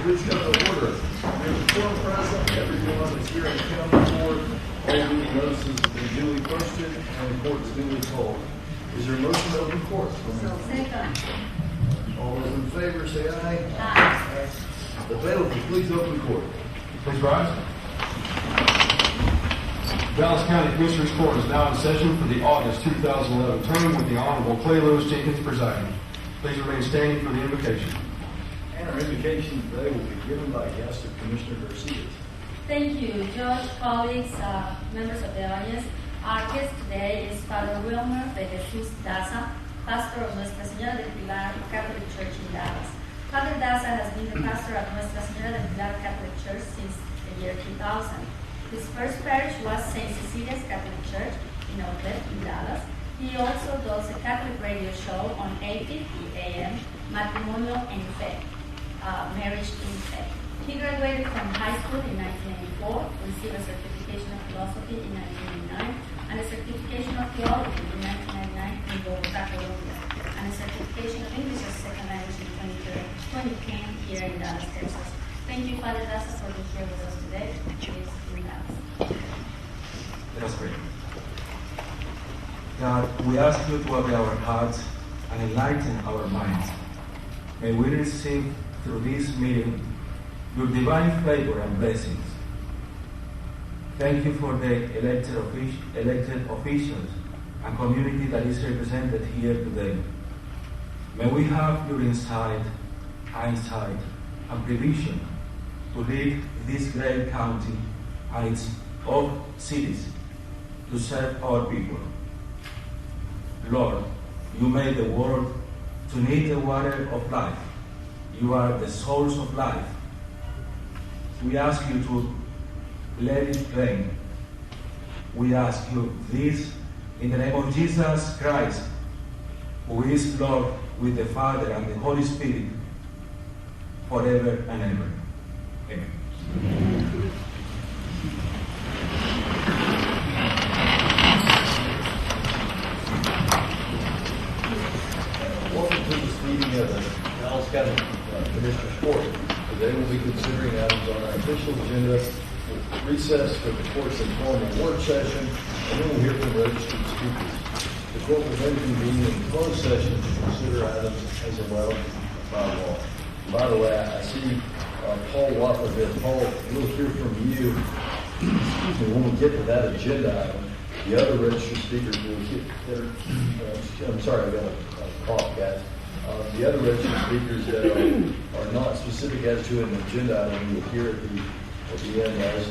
Please come to order. There's a quorum present. Everyone is here in the county court. All meeting notices have been duly posted and the court is duly called. Is there a motion to open court? Second. All those in favor say aye. Aye. The bailiff, please open court. Please rise. Dallas County Commissioners Court is now in session for the August 2011 term with the Honorable Clay Lewis Jenkins presiding. Please remain standing for the invocation. And our invocation today will be given by guest of Commissioner Garcia. Thank you, Judge, colleagues, members of the audience. Our guest today is Father Wilmer de Jesus Daza, pastor of Nuestra Señora del Pilar Catholic Church in Dallas. Father Daza has been the pastor of Nuestra Señora del Pilar Catholic Church since the year 2000. His first parish was St. Cecilia's Catholic Church in Outlet in Dallas. He also does a Catholic radio show on 8:50 a.m., Matrimonio en Fe, Marriage in Faith. He graduated from high school in 1984, received a certification of philosophy in 1989, and a certification of theology in 1999 in Bogotá, Colombia, and a certification of English as a second language in 2010 here in Dallas, Texas. Thank you, Father Daza, for being here with us today. Please in Dallas. Let us pray. God, we ask you to open our hearts and enlighten our minds. May we receive through this meeting your divine favor and blessings. Thank you for the elected officials and community that is represented here today. May we have your insight, hindsight, and provision to lead this great county and its all cities to serve our people. Lord, you made the world to need the water of life. You are the source of life. We ask you to let it rain. We ask you this in the name of Jesus Christ, who is Lord with the Father and the Holy Spirit, forever and ever. Amen. Welcome to this meeting of the Dallas County Commissioners Court. Today we'll be considering items on our official agenda, recess for the court's informal work session, and then we'll hear from registered speakers. The court will then convene in closed session to consider items as allowed by law. By the way, I see Paul Watler here. Paul, we'll hear from you when we get to that agenda item. The other registered speakers will get there. I'm sorry, I got a cough, guys. The other registered speakers that are not specific as to an agenda item, you'll hear at the end as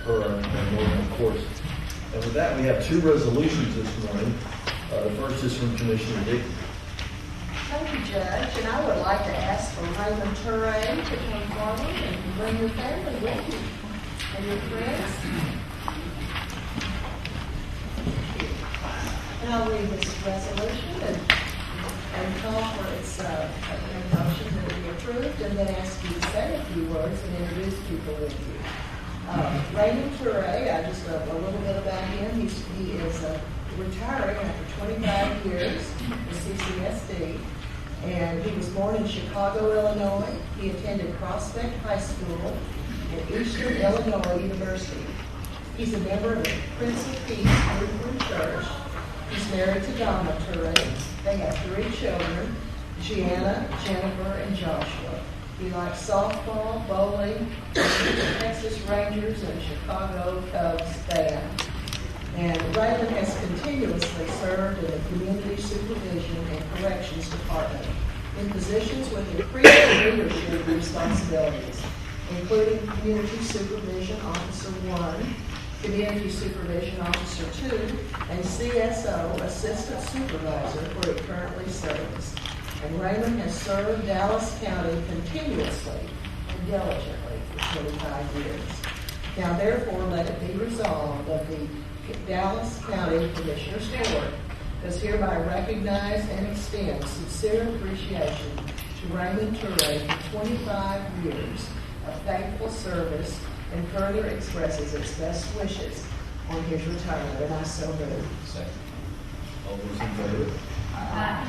per our normal course. And with that, we have two resolutions this morning. The first is from Commissioner Dickey. Thank you, Judge, and I would like to ask for Raymond Turay to come forward and bring your family with you and your friends. And I'll read this resolution and call for its motion that it be approved, and then ask you to say a few words and introduce people with you. Raymond Turay, just a little bit about him. He is retiring after 25 years with CCSD. And he was born in Chicago, Illinois. He attended Prospect High School and Eastern Illinois University. He's a member of the Prince of Peace Lutheran Church. He's married to Donna Turay. They have 3 children, Gianna, Jennifer, and Joshua. He likes softball, bowling, the Texas Rangers, and Chicago Cubs band. And Raymond has continuously served in the Community Supervision and Corrections Department in positions with increasing leadership responsibilities, including Community Supervision Officer 1, Community Supervision Officer 2, and CSO Assistant Supervisor, where he currently serves. And Raymond has served Dallas County continuously and diligently for 25 years. Now, therefore, let it be resolved that the Dallas County Commissioners Court does hereby recognize and extend sincere appreciation to Raymond Turay for 25 years of faithful service, and further expresses its best wishes on his retirement. And I so move. Second. All those in favor? Aye.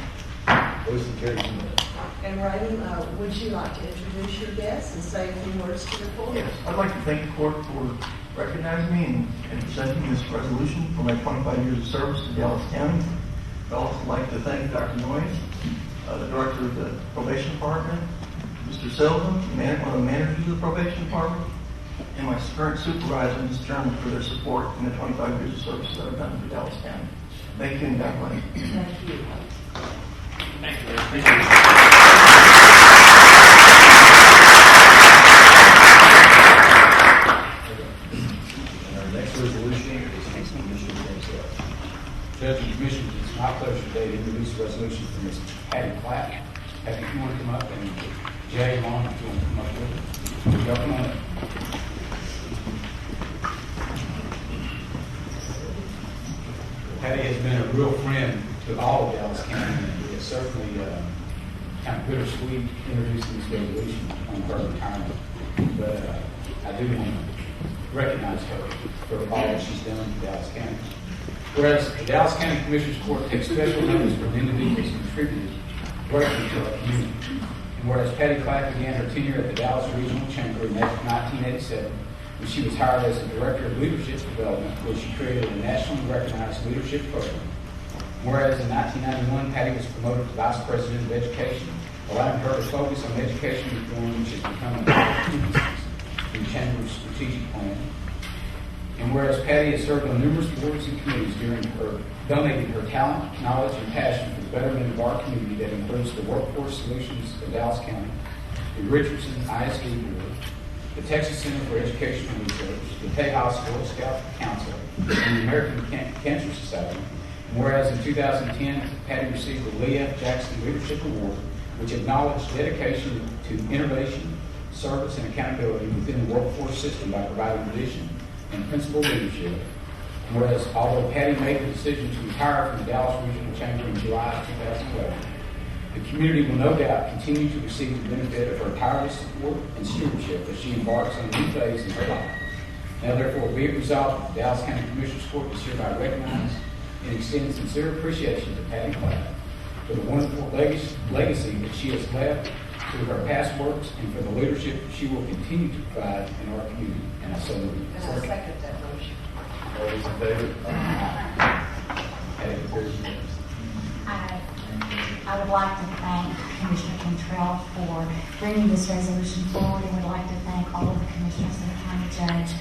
Motion carries unanimously. And Raymond, would you like to introduce your guests and say a few words to the court? Yes, I'd like to thank the court for recognizing me and presenting this resolution for my 25 years of service to Dallas County. I'd also like to thank Dr. Noyes, the director of the probation department, Mr. Silva, one of the managers of the probation department, and my current supervisor, Ms. German, for their support in the 25 years of service that I've done for Dallas County. Thank you, and God bless. Thank you. Thank you. Appreciate it. And our next resolution is from Commissioner himself. Judge and Commissioners, it's my pleasure today to introduce a resolution from Ms. Patty Clapp. Patty, if you want to come up, and Jay, Long, if you want to come up with it. Y'all come on up. Patty has been a real friend to all of Dallas County, and it's certainly kind of bittersweet introducing this resolution on her retirement. But I do want to recognize her for all that she's done for Dallas County. Whereas the Dallas County Commissioners Court takes special notice from individuals who contributed greatly to our community. And whereas Patty Clapp began her tenure at the Dallas Regional Chamber in 1987, when she was hired as the Director of Leadership Development, where she created a nationally recognized leadership program. Whereas in 1991, Patty was promoted to Vice President of Education, allowing her to focus on education reform, which has become an important in the Chamber's strategic plan. And whereas Patty has served on numerous boards and committees donated her talent, knowledge, and passion for the betterment of our community that includes the Workforce Solutions of Dallas County, the Richardson ISD Board, the Texas Center for Educational Research, the Tejas Boy Scout Council, and the American Cancer Society. And whereas in 2010, Patty received the Leah Jackson Leadership Award, which acknowledged dedication to innovation, service, and accountability within the workforce system by providing vision and principal leadership. And whereas although Patty made the decision to retire from the Dallas Regional Chamber in July of 2011, the community will no doubt continue to receive the benefit of her tireless support and stewardship as she embarks on a new phase in her life. Now therefore be it resolved that the Dallas County Commissioners Court is hereby recognized and extend sincere appreciation to Patty Clapp for the wonderful legacy that she has left through her past works and for the leadership she will continue to provide in our community. And I so move. And I second that motion. All those in favor? Patty, prepare your minutes. I would like to thank Commissioner Cantrell for bringing this resolution forward, and would like to thank all of the commissioners and the county judge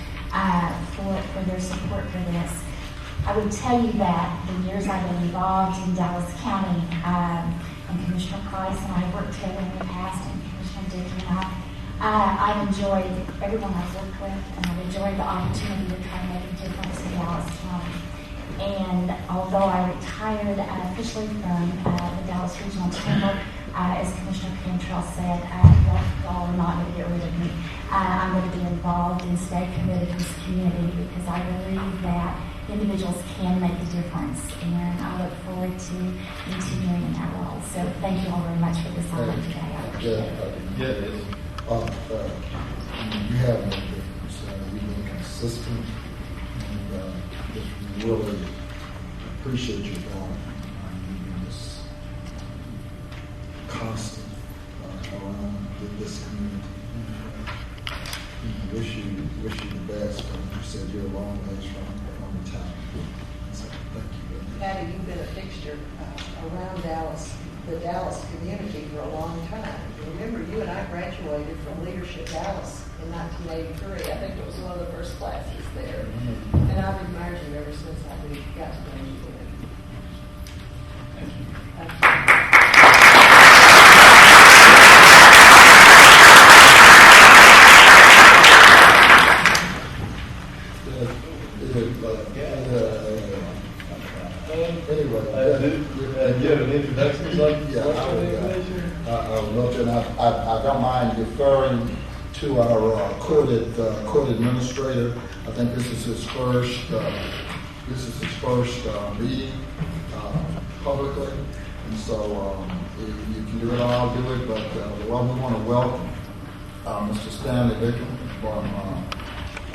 for their support for this. I would tell you that the years I've been involved in Dallas County, and Commissioner Price and I have worked together in the past, and Commissioner Dickey and I've enjoyed everyone I've worked with, and I've enjoyed the opportunity to try and make a difference in Dallas County. And although I retired officially from the Dallas Regional Chamber, as Commissioner Cantrell said, y'all are not going to get rid of me. I'm going to be involved and stay committed to this community because I believe that individuals can make a difference, and I look forward to continuing in that role. So thank you all very much for this honor today. I appreciate it. You have no difference. You've been consistent, and just really appreciate your going. You've been just constant around this community. Wish you the best. You said you're a long ways from retirement. So thank you. Patty, you've been a fixture around Dallas, the Dallas community for a long time. Remember, you and I graduated from Leadership Dallas in 1983. I think it was one of the first classes there. And I've admired you ever since I got to know you then. Thank you. You have an introduction? I would love to, and I don't mind deferring to our court administrator. I think this is his first meeting publicly, and so if you can do it, I'll do it. But we want to welcome Mr. Stanley Bickham from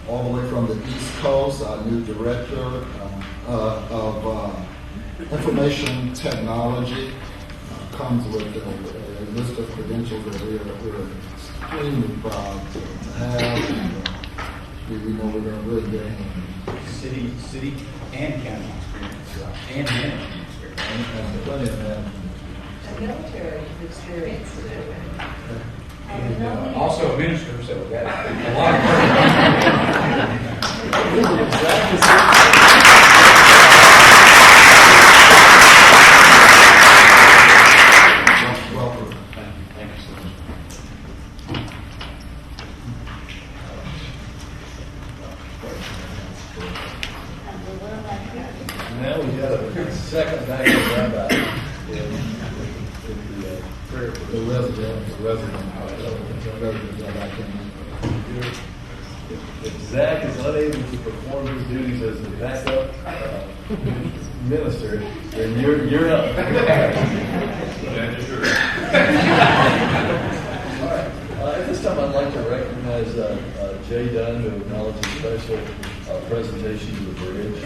all the way from the East Coast, our new director of information technology, comes with a list of credentials that we're extremely proud to have. And, we know we're going to really get a hand. City and county experience, and management experience. And plenty of that. And military experience too. And also a minister, so we got a lot of Welcome. Thank you so much. Now we got a second back to rabbi in the prayer. The resident. If Zach is unable to perform his duties as the backup minister, then you're up. All right. At this time, I'd like to recognize Jay Dunn to acknowledge a special presentation to the bridge.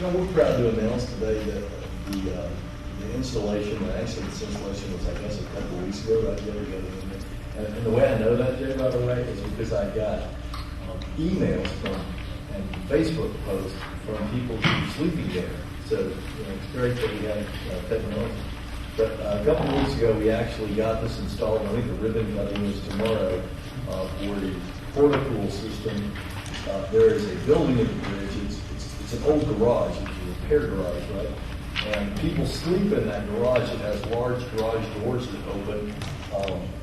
And we're proud to announce today that the installation, actually this installation was, I guess, a couple of weeks ago, right? And the way I know that, Jay, by the way, is because I got emails from and Facebook posts from people who are sleeping there. So, it's great that we have technology. But a couple of weeks ago, we actually got this installed. I think the ribbon cutting is tomorrow for the porta-pool system. There is a building in the bridge. It's an old garage. It's a repair garage, right? And people sleep in that garage. It has large garage doors that open.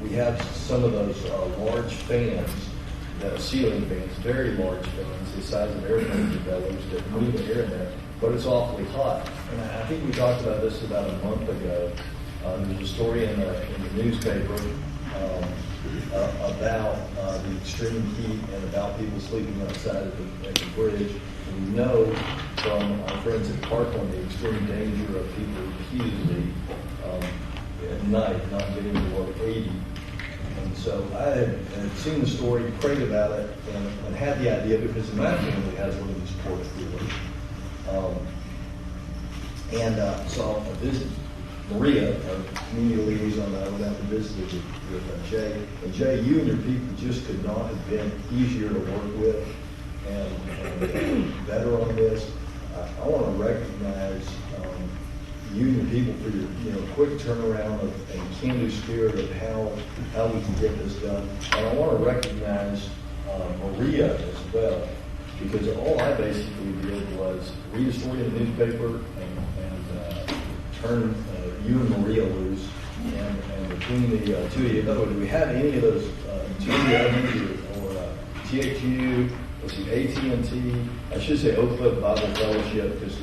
We have some of those large fans, ceiling fans, very large fans, the size of airplane propellers that move the air in there. But it's awfully hot. And I think we talked about this about a month ago. There's a story in the newspaper about the extreme heat and about people sleeping outside at the bridge. We know from our friends at Parkland the extreme danger of people repeatedly at night not getting below 80. And so I had seen the story, prayed about it, and had the idea because my family has one of these porta coolers. So I visited Maria, our community liaison. I went out and visited with Jay. And Jay, you and your people just could not have been easier to work with and better on this. I want to recognize you and your people for your quick turnaround and can-do spirit of how we can get this done. And I want to recognize Maria as well, because all I basically did was read a story in the newspaper and turn you and Maria loose. And between the two of you, in other words, do we have any of those TWW or THU? Let's see, AT&T, I should say Oak Cliff Bible Fellowship, because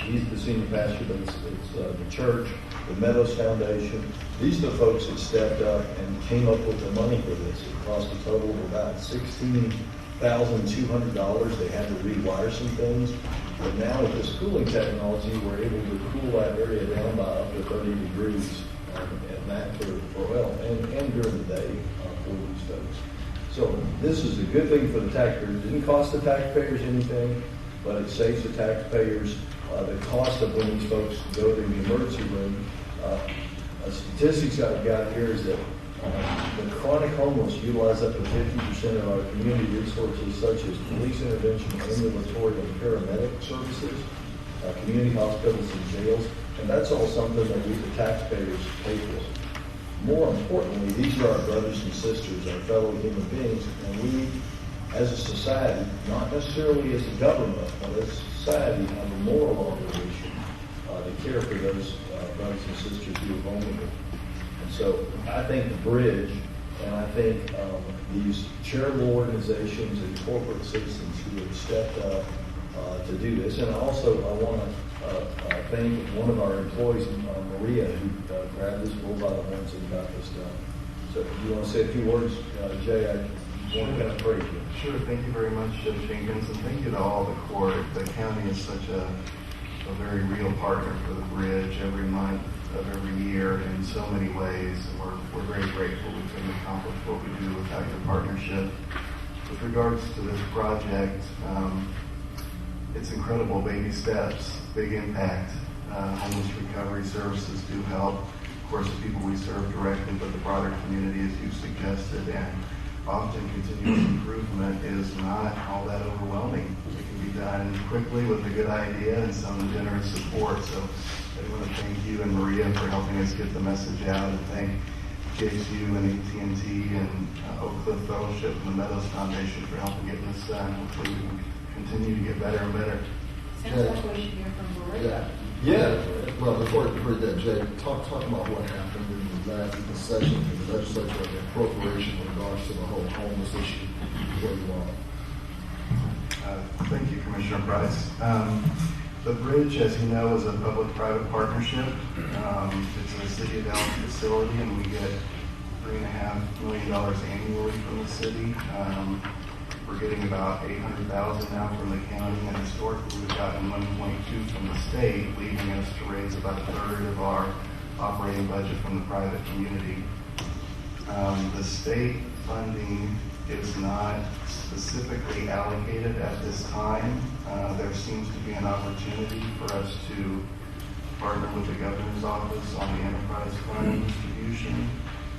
he's the senior pastor, but it's the church, the Meadows Foundation. These are the folks that stepped up and came up with the money for this. It cost a total of about $16,200. They had to rewire some things. But now with this cooling technology, we're able to cool that area down by up to 30 degrees at that for oil and during the day for these folks. So this is a good thing for the taxpayers. It didn't cost the taxpayers anything, but it saves the taxpayers the cost of when these folks go to the emergency room. Statistics I've got here is that the chronic homeless utilize up to 50% of our community resources, such as police intervention, ambulatory and paramedic services, community hospitals and jails, and that's all something that we, the taxpayers, pay for. More importantly, these are our brothers and sisters, our fellow human beings, and we, as a society, not necessarily as a government, but as a society, have a moral obligation to care for those brothers and sisters who are vulnerable. And so I think the bridge, and I think these charitable organizations and corporate citizens who have stepped up to do this, and I want to thank one of our employees, Maria, who grabbed this bull by the horns and got this done. So if you want to say a few words, Jay, want to kind of pray for you. Sure. Thank you very much, Judge Jenkins, and thank you to all the court. The county is such a very real partner for the bridge every month of every year in so many ways. And we're very grateful we couldn't accomplish what we do without your partnership. With regards to this project, it's incredible baby steps, big impact. Homeless recovery services do help. Of course, the people we serve directly, but the broader community, as you suggested, and often continuous improvement is not all that overwhelming. It can be done quickly with a good idea and some generous support. So I want to thank you and Maria for helping us get the message out, and thank JSU and AT&T and Oak Cliff Fellowship and the Meadows Foundation for helping get this done. Hopefully we can continue to get better and better. Sounds like we should hear from Maria. Yeah. Well, before that, Jay, talk about what happened in the last session in the legislature, the appropriation in regards to the whole homeless issue, where you are. Thank you, Commissioner Price. The bridge, as you know, is a public-private partnership. It's a City of Dallas facility, and we get $3.5 million annually from the city. We're getting about $800,000 now from the county, and historically we've gotten $1.2 from the state, leaving us to raise about a third of our operating budget from the private community. The state funding is not specifically allocated at this time. There seems to be an opportunity for us to partner with the governor's office on the enterprise fund distribution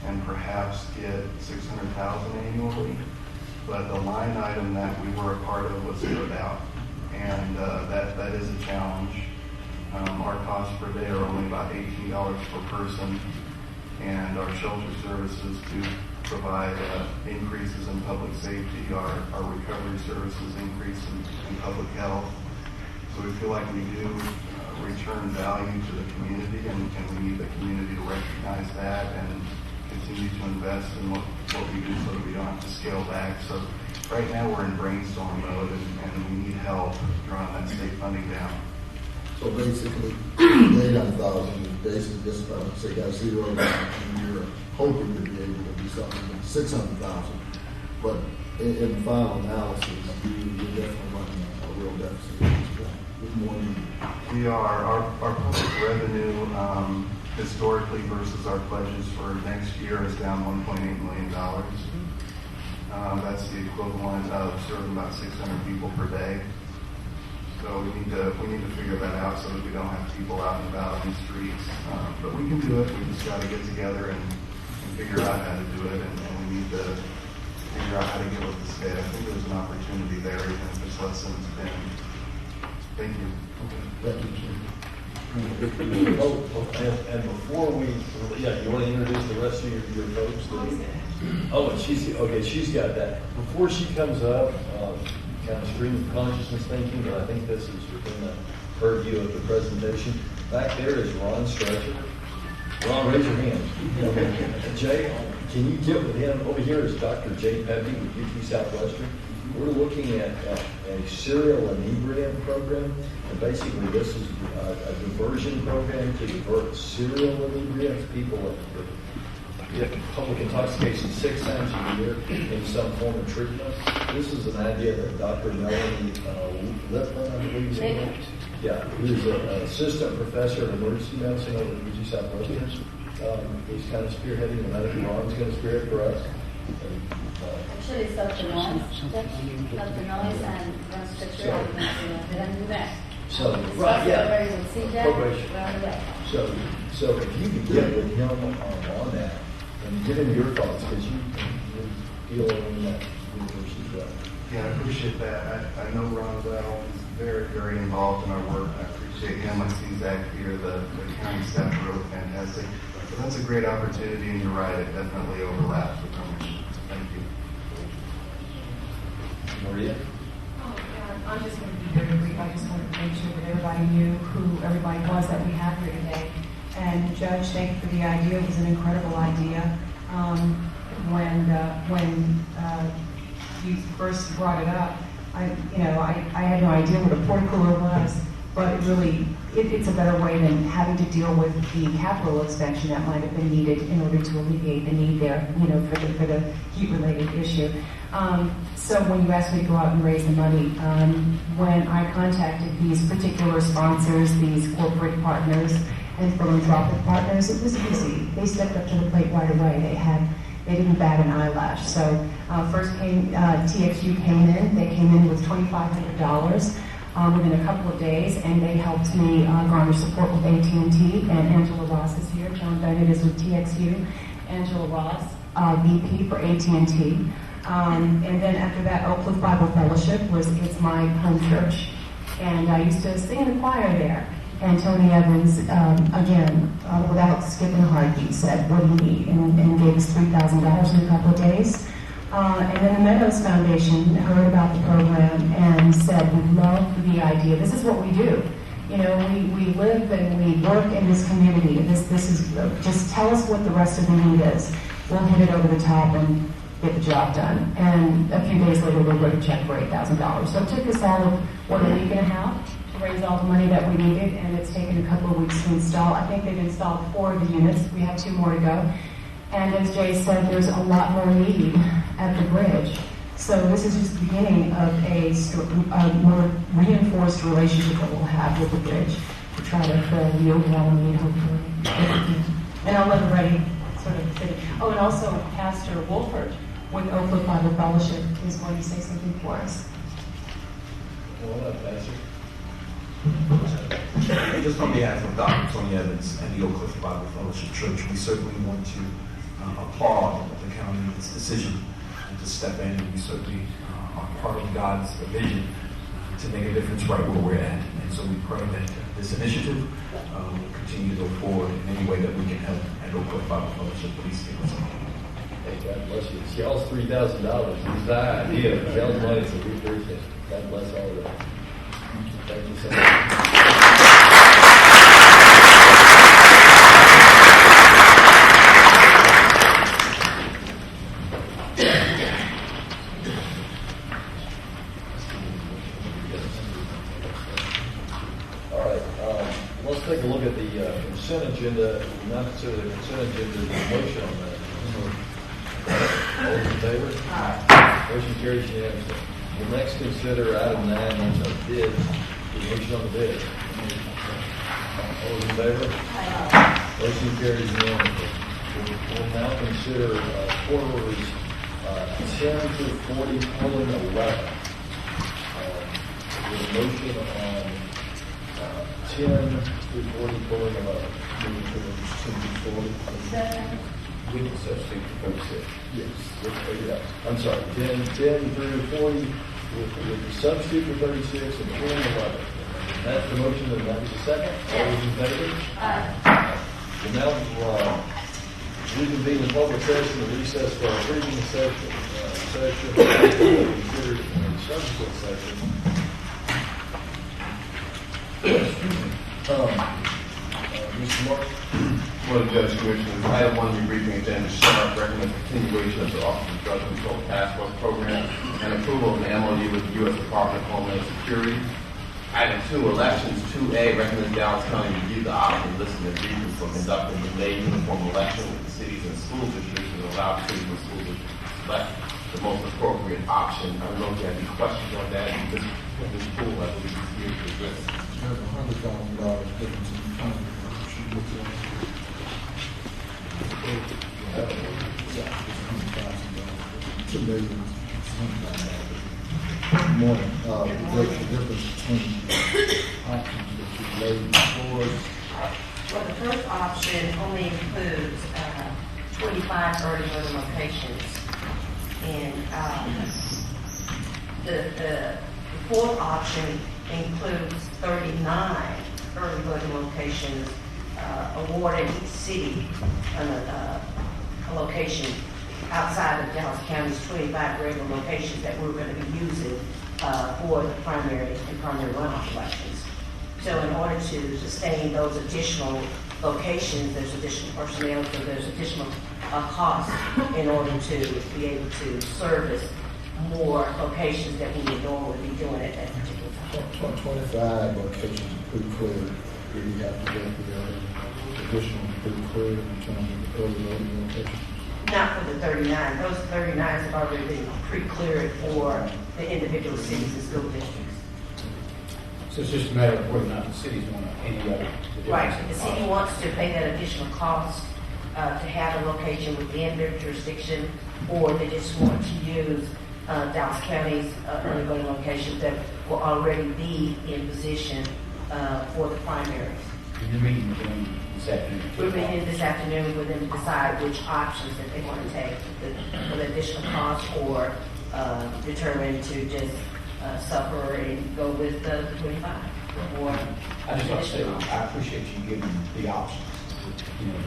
and perhaps get $600,000 annually. But the line item that we were a part of was zeroed out, and that is a challenge. Our costs per day are only about $18 per person, and our shelter services do provide increases in public safety. Our recovery services increase in public health. So we feel like we do return value to the community, and we need the community to recognize that and continue to invest in what we do so that we don't have to scale back. So right now we're in brainstorm mode, and we need help drawing that state funding down. So basically, 800,000 basically just about, say, got zero, and you're hoping to be able to do something with 600,000. But in the final analysis, you're definitely running a real deficit at this point with more than We are. Our public revenue historically versus our pledges for next year is down $1.8 million. That's the equivalent of serving about 600 people per day. So we need to figure that out so that we don't have people out and about on the streets. But we can do it. We just got to get together and figure out how to do it, and we need to figure out how to get with the state. I think there's an opportunity there, even if it's less than it's been. Thank you. Thank you, Jim. And before you want to introduce the rest of your folks? Oh, and she's got that. Before she comes up, kind of stream of consciousness thinking, but I think this is within the purview of the presentation. Back there is Ron Stretcher. Ron, raise your hand. Jay, can you get with him? Over here is Dr. Jay Pepe with UT Southwestern. We're looking at a serial inebriant program, and basically this is a diversion program to divert serial inebriants, people that get public intoxication 6 times a year in some form of treatment. This is an idea that Dr. Melanie Lipman, I believe, who's an assistant professor of emergency medicine over at UT Southwestern. He's kind of spearheading the medical. Ron's going to spearhead for us. Actually, it's Dr. Noyes. Dr. Noyes and Ron Stretcher they don't do that. So, Right, yeah. Probation. So if you could get with him on that and give him your thoughts, because you deal in that universe as well. Yeah, I appreciate that. I know Ron well. He's very, very involved in our work. I appreciate him. I see Zach here. The county staff are really fantastic. So that's a great opportunity, and you're right, it definitely overlaps with our mission. Thank you. Maria? I'm just going to be very brief. I just wanted to make sure that everybody knew who everybody was that we have here today. And Judge, thank you for the idea. It was an incredible idea. When you first brought it up, I had no idea what a portico was. but it really, it's a better way than having to deal with the capital expansion that might have been needed in order to alleviate the need there, for the heat-related issue. So when you asked me to go out and raise the money, when I contacted these particular sponsors, these corporate partners and philanthropic partners, it was easy. They stepped up to the plate right away. They didn't bat an eyelash. So first TXU came in. They came in with $2,500 within a couple of days, and they helped me garner support with AT&T. And Angela Ross is here. John Bennett is with TXU. Angela Ross, VP for AT&T. And then after that, Oak Cliff Bible Fellowship it's my home church, and I used to sing in the choir there. And Tony Evans, again, without skipping a heartbeat, said, "What do you need?" and gave us $3,000 in a couple of days. And then the Meadows Foundation heard about the program and said, "We love the idea. This is what we do. We live and we work in this community. This is just tell us what the rest of the need is. We'll hit it over the top and get the job done." And a few days later, we wrote a check for $8,000. So it took us all of, a week and a half to raise all the money that we needed, and it's taken a couple of weeks to install. I think they've installed 4 of the units. We have 2 more to go. And as Jay said, there's a lot more need at the bridge. So this is just the beginning of a more reinforced relationship that we'll have with the bridge to try to fill the overall need, hopefully. And I'll let everybody sort of say. Oh, and also Pastor Wolford with Oak Cliff Bible Fellowship is going to say something for us. Well, up, Pastor. Just on behalf of Dr. Tony Evans and the Oak Cliff Bible Fellowship Church, we certainly want to applaud the county's decision to step in, and we certainly are part of God's vision to make a difference right where we're at. And so we pray that this initiative will continue to go forward in any way that we can help at Oak Cliff Bible Fellowship. Please take us on. Hey, God bless you. It's y'all's $3,000. It's the idea. It's y'all's money, so we appreciate it. God bless all of that. Thank you so much. Let's take a look at the consent agenda. Not consider the consent agenda, the motion on that. All those in favor? Aye. Motion carries unanimously. We'll next consider item 9, that's our bid. The motion on the bid. All those in favor? Aye. Motion carries unanimously. We'll now consider court orders 10 through 40, pulling 11. There's a motion on 10 through 40, pulling 11. 10 through 40. Second. We can substitute for 36. Yes. Let's figure it out. I'm sorry, 10 through 40, with the substitute for 36 and pulling 11. That's the motion, and that was the second. All those in favor? Aye. We'll now reconvene the public session and recess for our previous session. Considered in a subsequent session. Mr. Mark. Well, Judge Commissioners, item 1 of the briefing agenda, Sheriff recommends continuation of the Office of Drug Control Task Force Program and approval of an MOU with the U.S. Department of Homeland Security. Item 2, elections 2A, recommends Dallas County review the option listed in briefing for conducting the May uniform election with the cities and school districts and allow cities and school districts to select the most appropriate option. I don't know if you have any questions on that. This pool, I believe, is here to address. There's $100,000 difference in funding. $2 million. Morning. What's the difference between options that you laid forward? Well, the first option only includes 25 early voting locations. And the fourth option includes 39 early voting locations, awarding each city a location outside of Dallas County's 25 regular locations that we're going to be using for the primary and primary runoff elections. So in order to sustain those additional locations, there's additional personnel, so there's additional cost in order to be able to service more locations that we would normally be doing at that particular time. 25 locations are pre-cleared. Do you have to go through the other additional pre-cleared in terms of the early voting locations? Not for the 39. Those 39 have already been pre-cleared for the individual cities and school districts. So it's just a matter of whether or not the cities want any other. Right. The city wants to pay that additional cost to have a location within their jurisdiction, or they just want to use Dallas County's early voting locations that will already be in position for the primaries. You're meeting with them this afternoon. We're meeting this afternoon with them to decide which options that they want to take for the additional cost, or determine to just suffer and go with the 25. Or I just want to say, I appreciate you giving the options.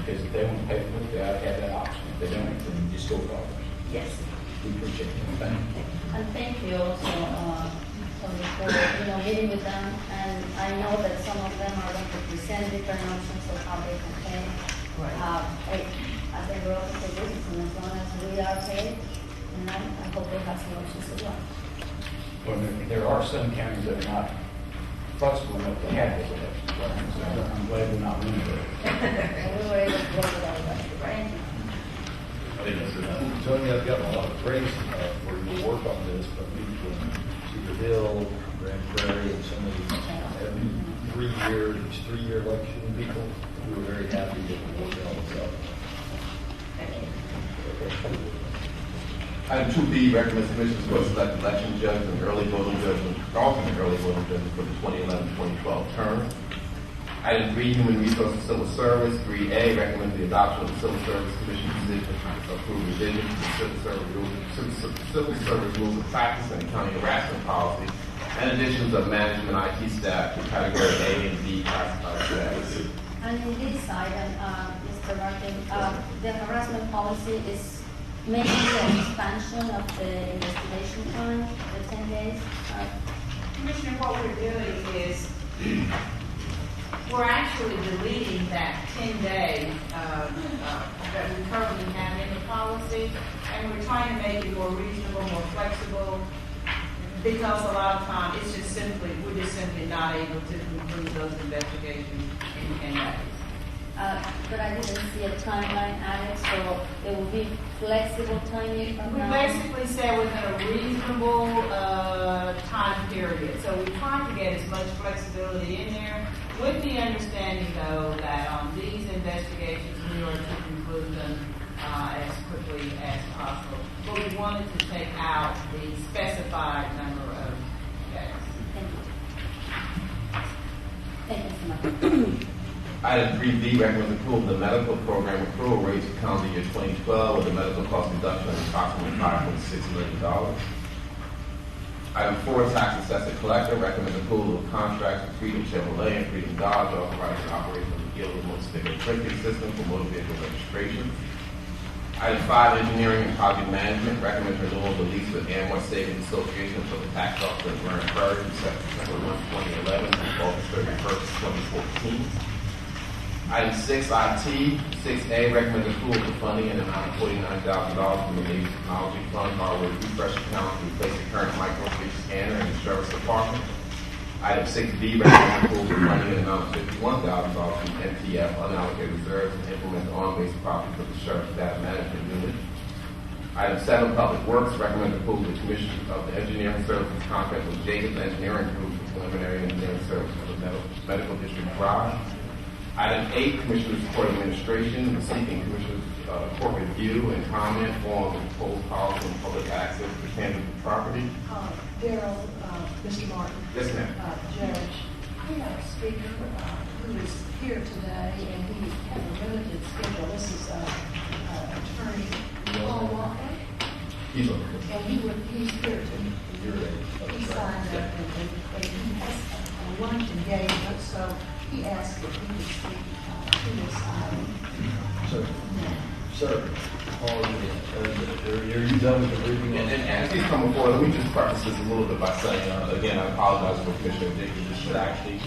Because if they want to pay for it, they ought to have that option. If they don't, then just go for it. Yes. We appreciate it. Thank you. And thank you also for meeting with them. And I know that some of them are going to present different options of how they can pay. Right. I think we're also for this, and as long as we are paid, I hope they have some options as well. Well, there are some counties that are not flexible enough to have those elections. So I'm glad we're not one of those. And we were able to work with all of that. Thank you. Tony, I've gotten a lot of praise for your work on this, but Cedar Hill, Grand Prairie, and some of these every 3-year election people, we were very happy that we worked all this out. Item 2B recommends commissioners to select election judges and early voting judges, alternate early voting judges for the 2011-2012 term. Item 3, Human Resources and Civil Service. 3A recommends the adoption of the Civil Service Commission decision to approve revisions to the Civil Service rules of practice and accounting harassment policy, and additions of management IT staff to category A and B classified status. And in this item, Mr. Martin, the harassment policy is mainly an expansion of the investigation time, the 10 days. Commissioner, what we're doing is we're actually deleting that 10 days that we currently have in the policy, and we're trying to make it more reasonable, more flexible, because a lot of times we're just simply not able to conclude those investigations in 10 days. But I didn't see a timeline added, so it will be flexible timing from We now. basically said within a reasonable time period. So we tried to get as much flexibility in there, with the understanding, though, that on these investigations, we are to conclude them as quickly as possible. But we wanted to take out the specified number of days. Thank you so much. Item 3B recommends approval of the medical program accrual rates for calendar year 2012 with a medical cost reduction of approximately $5.6 million. Item 4, tax assessor collector recommends approval of contracts with Freedom Chevrolet and Freedom Dodge authorizing operation of the Guild motor sticker printing system for motor vehicle registration. Item 5, engineering and project management recommends renewal of the lease with Amway Savings Association for the tax office in Grand Prairie from September 1, 2011 to August 31st, 2014. Item 6, IT. 6A recommends approval of the funding in the amount of $49,000 from the Navy Technology Fund hardware refresh account to replace the current microfiche scanner in the Sheriff's Department. Item 6B recommends approval of the funding in the amount of $51,000 from NTF unallocated reserves to implement the on-base property for the Sheriff's Data Management Unit. Item 7, Public Works recommends approval of the Commission of the Engineering Services contract with Jacobs Engineering Group for preliminary engineering services for the Medical District Drive. Item 8, Commissioners Court Administration, seeking Commissioners Court review and comment on the proposed policy on public access to tangible property. Daryl, Mr. Martin. Yes, ma'am. Judge, we have a speaker who is here today, and we have a limited schedule. This is Attorney Paul Walker, He's over and he's here to, he signed up, and he has a lunch engagement, so he asked if he could speak to this item. Sir, Paul, are you done with the briefing? And as he's coming forward, let me just preface this a little bit by saying, again, I apologize for Commissioner Dickey.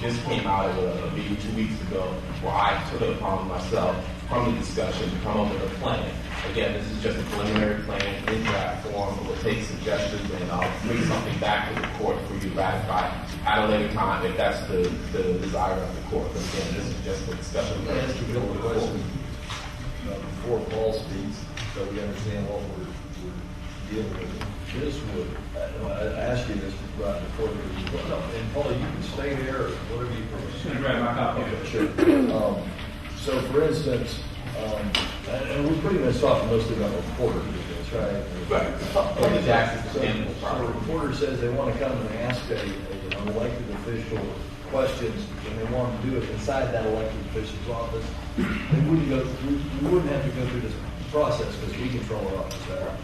This came out of a meeting 2 weeks ago where I took it upon myself from the discussion to come up with a plan. Again, this is just a preliminary plan in draft form. We'll take suggestions and I'll bring something back to the court for you to ratify at a later time if that's the desire of the court. But again, this is just a discussion. Let me ask you a couple of questions before Paul speaks, so we understand what we're dealing with. This would, I asked you this right before the meeting, and Paul, you can stay there or whatever you prefer. Just gonna grab my copy. Okay, sure. So for instance, and we pretty much talked mostly about the reporter doing this, right? Right. The Jackson So the reporter says they want to come and ask an elected official questions, and they want to do it inside that elected official's office. They wouldn't go, we wouldn't have to go through this process because we control our office, right?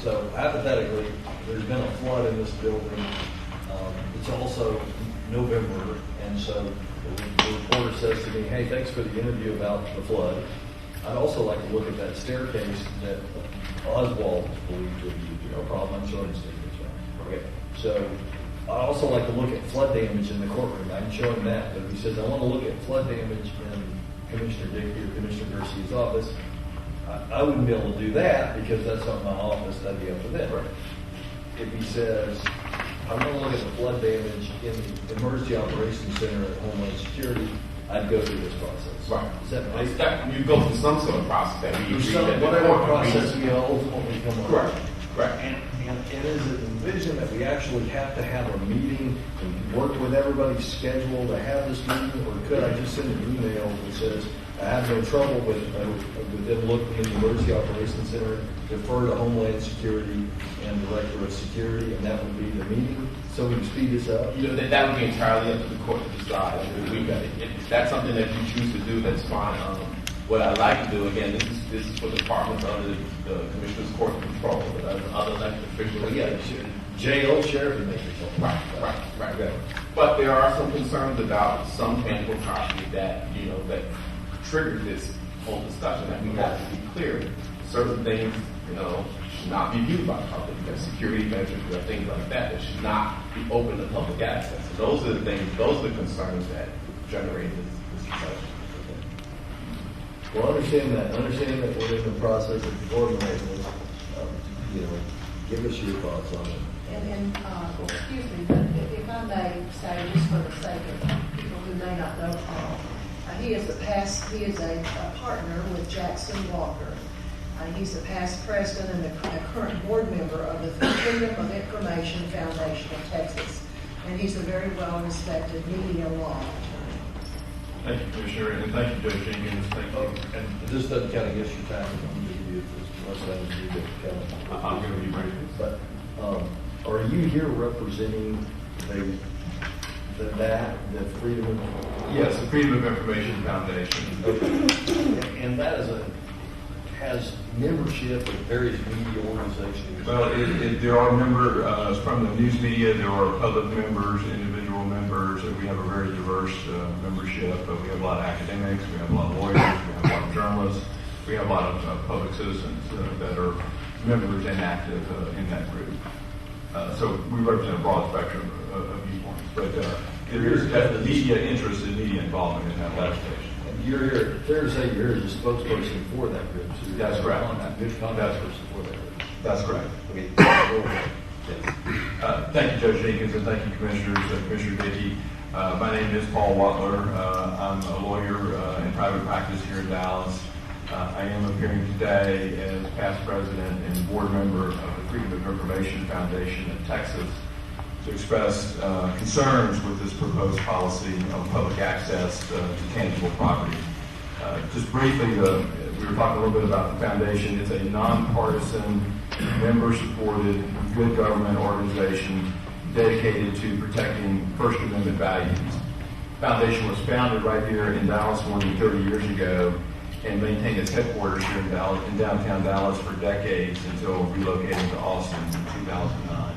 So hypothetically, there's been a flood in this building. It's also November, and so the reporter says to me, hey, thanks for the interview about the flood. I'd also like to look at that staircase that Oswald believed to be a problem. I'm showing him statements, right? Okay. So I'd also like to look at flood damage in the courtroom. I'm showing that, but he says, I want to look at flood damage in Commissioner Dickey or Commissioner Garcia's office. I wouldn't be able to do that because that's not my office. That'd be up to them. Right. If he says, I want to look at the flood damage in the Emergency Operations Center at Homeland Security, I'd go through this process. Right. Is that right? You go through some sort of process that we agree that whatever process we ultimately come up with. Correct. Right. And is it envisioned that we actually have to have a meeting and work with everybody's schedule to have this meeting, or could I just send an email that says, I have no trouble with them looking in the Emergency Operations Center, defer to Homeland Security and Director of Security, and that would be the meeting, so we can speed this up? You know, that would be entirely up to the court to decide. If that's something that you choose to do, that's fine. What I'd like to do, again, this is for departments under the Commissioner's Court control, but other elected officials. Well, yeah, jail, sheriff, and make control. Right. Okay. But there are some concerns about some tangible property that, that triggered this whole discussion that we have to be clear. Certain things, should not be viewed by the public. You have security measures, you have things like that should not be open to public access. So those are the concerns that generate this discussion. Well, understanding that we're in the process of organizing this, give us your thoughts on it. And excuse me, but if I may say, just for the sake of people who may not know Paul, he is a partner with Jackson Walker. He's a past president and a current board member of the Freedom of Information Foundation of Texas. And he's a very well-respected media law attorney. Thank you, Commissioner, and thank you, Judge Jenkins. Thank you. And this doesn't kind of get your time. I'm going to give you this much time as you get to come. I'm going to be brief. But are you here representing the Freedom of... Yes, the Freedom of Information Foundation. Okay. And that has membership of various media organizations. Well, there are members from the news media. There are public members, individual members. We have a very diverse membership. We have a lot of academics. We have a lot of lawyers. We have a lot of journalists. We have a lot of public citizens that are members and active in that group. So we represent a broad spectrum of viewpoints. But there is media interest and media involvement in that legislation. You're here, fair to say you're here as a spokesperson for that group. So That's correct. Good contact person for that group. That's correct. Okay. Thank you, Judge Jenkins, and thank you, Commissioners, Commissioner Dickey. My name is Paul Wattler. I'm a lawyer in private practice here in Dallas. I am appearing today as past president and board member of the Freedom of Information Foundation of Texas to express concerns with this proposed policy of public access to tangible property. Just briefly, we were talking a little bit about the foundation. It's a nonpartisan, member-supported, good government organization dedicated to protecting First Amendment values. The foundation was founded right here in Dallas more than 30 years ago and maintained its headquarters here in downtown Dallas for decades until relocating to Austin in 2009.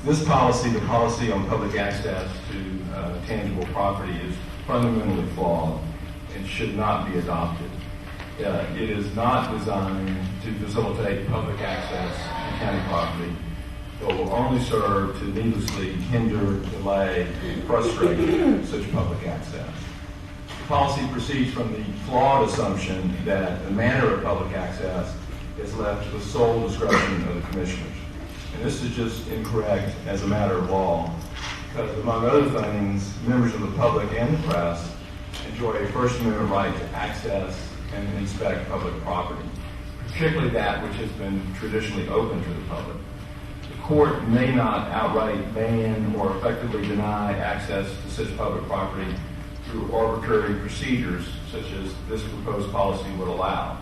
This policy, the policy on public access to tangible property, is fundamentally flawed and should not be adopted. It is not designed to facilitate public access to county property, but will only serve to needlessly hinder, delay, and frustrate such public access. The policy proceeds from the flawed assumption that the manner of public access is left to the sole discretion of the commissioners. And this is just incorrect as a matter of law. because, among other things, members of the public and the press enjoy a First Amendment right to access and inspect public property, particularly that which has been traditionally open to the public. The court may not outright ban or effectively deny access to such public property through arbitrary procedures such as this proposed policy would allow.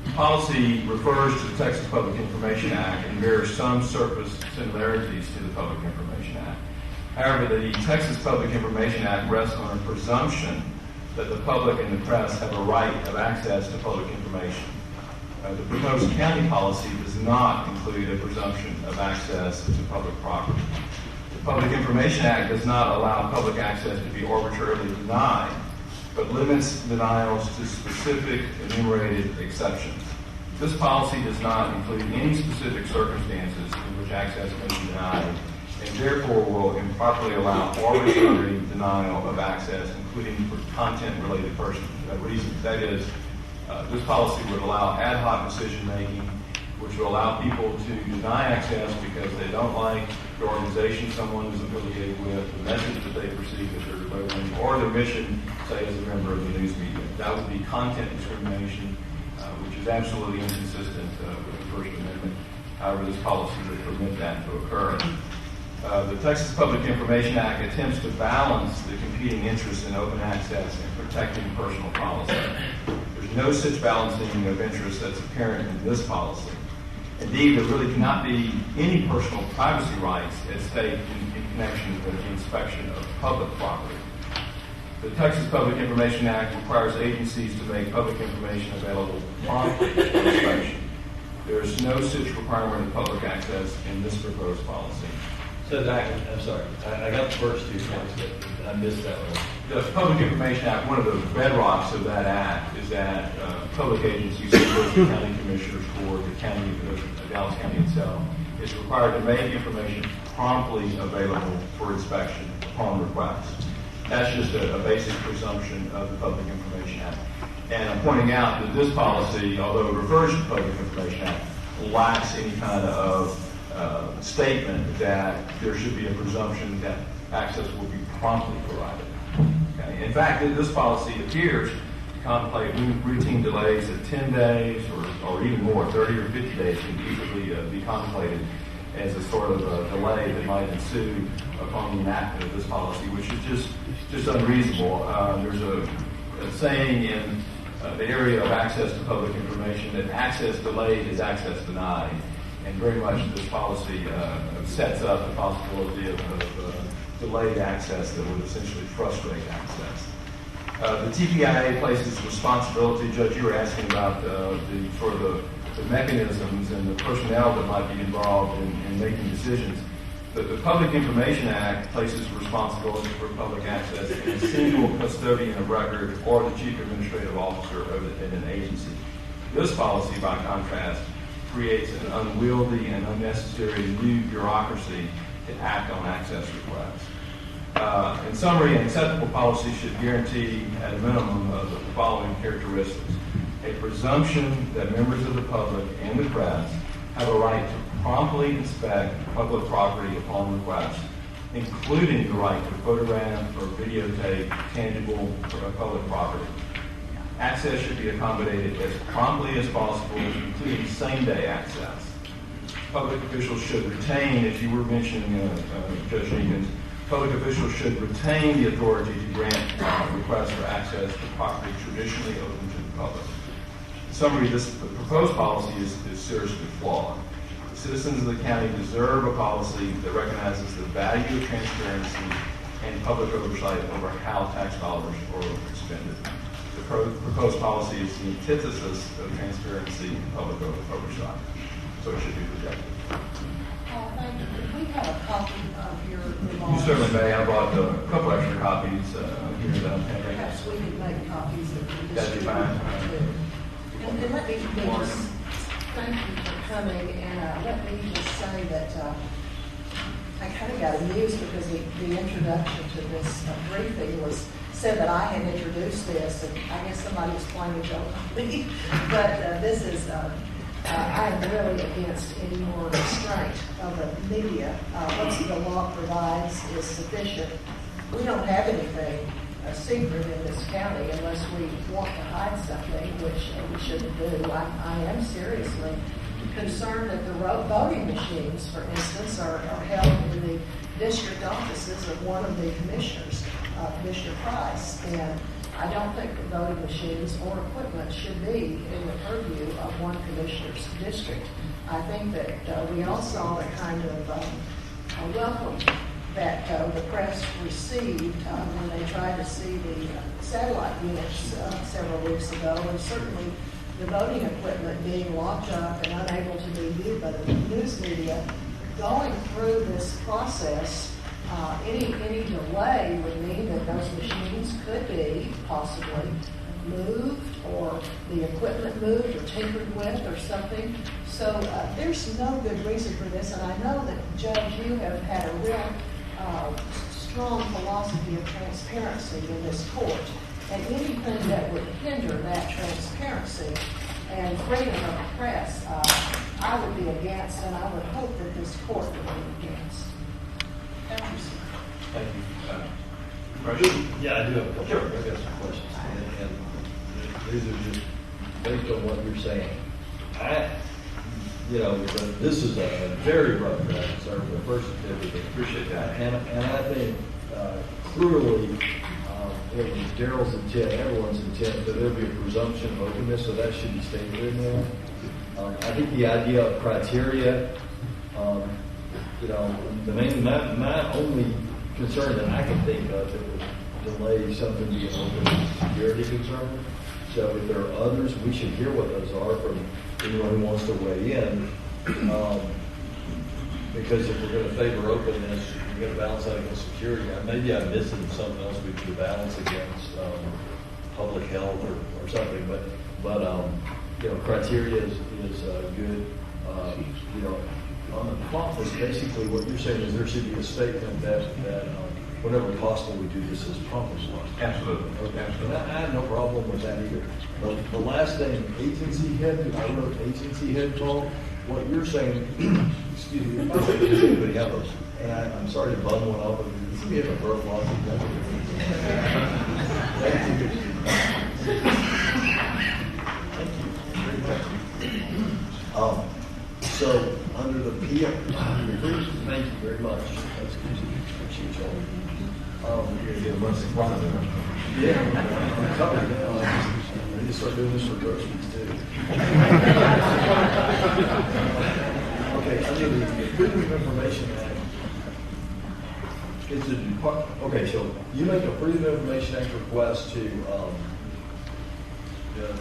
The policy refers to the Texas Public Information Act and bears some surface similarities to the Public Information Act. However, the Texas Public Information Act rests on a presumption that the public and the press have a right of access to public information. The proposed county policy does not include a presumption of access to public property. The Public Information Act does not allow public access to be arbitrarily denied, but limits denials to specific enumerated exceptions. This policy does not include any specific circumstances in which access may be denied, and therefore will improperly allow arbitrary denial of access, including for content-related reasons. That is, this policy would allow ad hoc decision-making, which will allow people to deny access because they don't like the organization someone is affiliated with, the message that they perceive that they're delivering, or their mission, say, as a member of the news media. That would be content discrimination, which is absolutely inconsistent with the First Amendment. However, this policy would permit that to occur. The Texas Public Information Act attempts to balance the competing interests in open access and protecting personal policy. There's no such balancing of interests that's apparent in this policy. Indeed, there really cannot be any personal privacy rights at stake in connection with the inspection of public property. The Texas Public Information Act requires agencies to make public information available promptly for inspection. There is no such requirement of public access in this proposed policy. So, I'm sorry, I got the first two points, but I missed that one. The Public Information Act, one of the bedrocks of that act is that public agencies, such as the county commissioners or the county, Dallas County itself, is required to make information promptly available for inspection upon request. That's just a basic presumption of the Public Information Act. And I'm pointing out that this policy, although it refers to the Public Information Act, lacks any kind of statement that there should be a presumption that access will be promptly provided. Okay? In fact, this policy appears to contemplate routine delays of 10 days or even more, 30 or 50 days can easily be contemplated as a sort of a delay that might ensue upon the enactment of this policy, which is just unreasonable. There's a saying in the area of access to public information that access delayed is access denied. And very much this policy sets up the possibility of delayed access that would essentially frustrate access. The TPIA places responsibility. Judge, you were asking about the mechanisms and the personnel that might be involved in making decisions. The Public Information Act places responsibility for public access in a single custodian of record or the chief administrative officer of an agency. This policy, by contrast, creates an unwieldy and unnecessary new bureaucracy to act on access requests. In summary, an acceptable policy should guarantee, at a minimum, the following characteristics. A presumption that members of the public and the press have a right to promptly inspect public property upon request, including the right to photograph or videotape tangible public property. Access should be accommodated as promptly as possible, including same-day access. Public officials should retain, as you were mentioning, Judge Jenkins, public officials should retain the authority to grant requests for access to property traditionally open to the public. In summary, the proposed policy is seriously flawed. The citizens of the county deserve a policy that recognizes the value of transparency and public oversight over how tax dollars are expended. The proposed policy is the antithesis of transparency and public oversight, so it should be rejected. Thank you. Could we have a copy of your You remarks? certainly may. I brought a couple extra copies here that I'm having. Perhaps we could make copies of the That'd be fine. And let me just thank you for coming, and let me just say that I kind of got amused because the introduction to this briefing said that I had introduced this, and I guess somebody was playing a joke on me. But this is I am really against any more restraint of the media. What the law provides is sufficient. We don't have anything secret in this county unless we want to hide something, which we shouldn't do. I am seriously concerned that the voting machines, for instance, are held in the district offices of one of the commissioners, Commissioner Price, and I don't think that voting machines or equipment should be in the purview of one commissioner's district. I think that we all saw the kind of welcome that the press received when they tried to see the satellite units several weeks ago, and certainly the voting equipment being locked up and unable to be viewed by the news media. Going through this process, any delay would mean that those machines could be possibly moved, or the equipment moved or tinkered with or something. So there's no good reason for this, and I know that, Judge, you have had a real strong philosophy of transparency in this court, and anything that would hinder that transparency and freedom of the press, I would be against, and I would hope that this court would be against. Thank you. Yeah, I do have a couple. Sure. I've got some questions, and these are just based on what you're saying. This is a very rough draft, sir, for the first certificate. Appreciate that. And I think clearly it was Daryl's intent, everyone's intent, that there be a presumption of openness, so that should be stated in there. I think the idea of criteria, my only concern that I can think of that would delay something being open is security concern. So if there are others, we should hear what those are from anyone who wants to weigh in. Because if we're going to favor openness, we're going to balance that against security. Maybe I'm missing something else we could balance against public health or something. But criteria is good. On the promptness, basically what you're saying is there should be a statement that whenever possible we do this as prompt as possible. Absolutely. Okay. Absolutely. And I have no problem with that either. The last thing, agency head, I wrote agency head call. What you're saying, excuse me, does anybody have those? And I'm sorry to bum one up, but does anybody have a birth law? So under the PM, thank you very much. That's appreciate y'all. You're going to get a bunch of fun of them. Yeah, I'm covered now. I need to start doing this for groceries too. Okay, under the Freedom of Information Act, it's a okay. So you make a Freedom of Information Act request to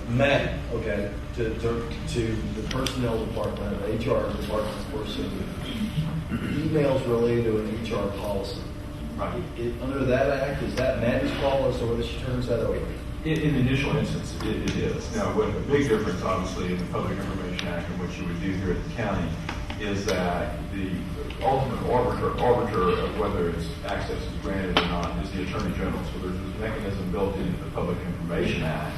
Matt, okay, to the personnel department, HR department person, emails related to an HR policy. Right. Under that act, is that Maddie's policy, or whether she turns that over? In the initial instance, it is. Now, what the big difference, obviously, in the Public Information Act and what you would do here at the county is that the ultimate arbiter of whether its access is granted or not is the Attorney General. So there's this mechanism built into the Public Information Act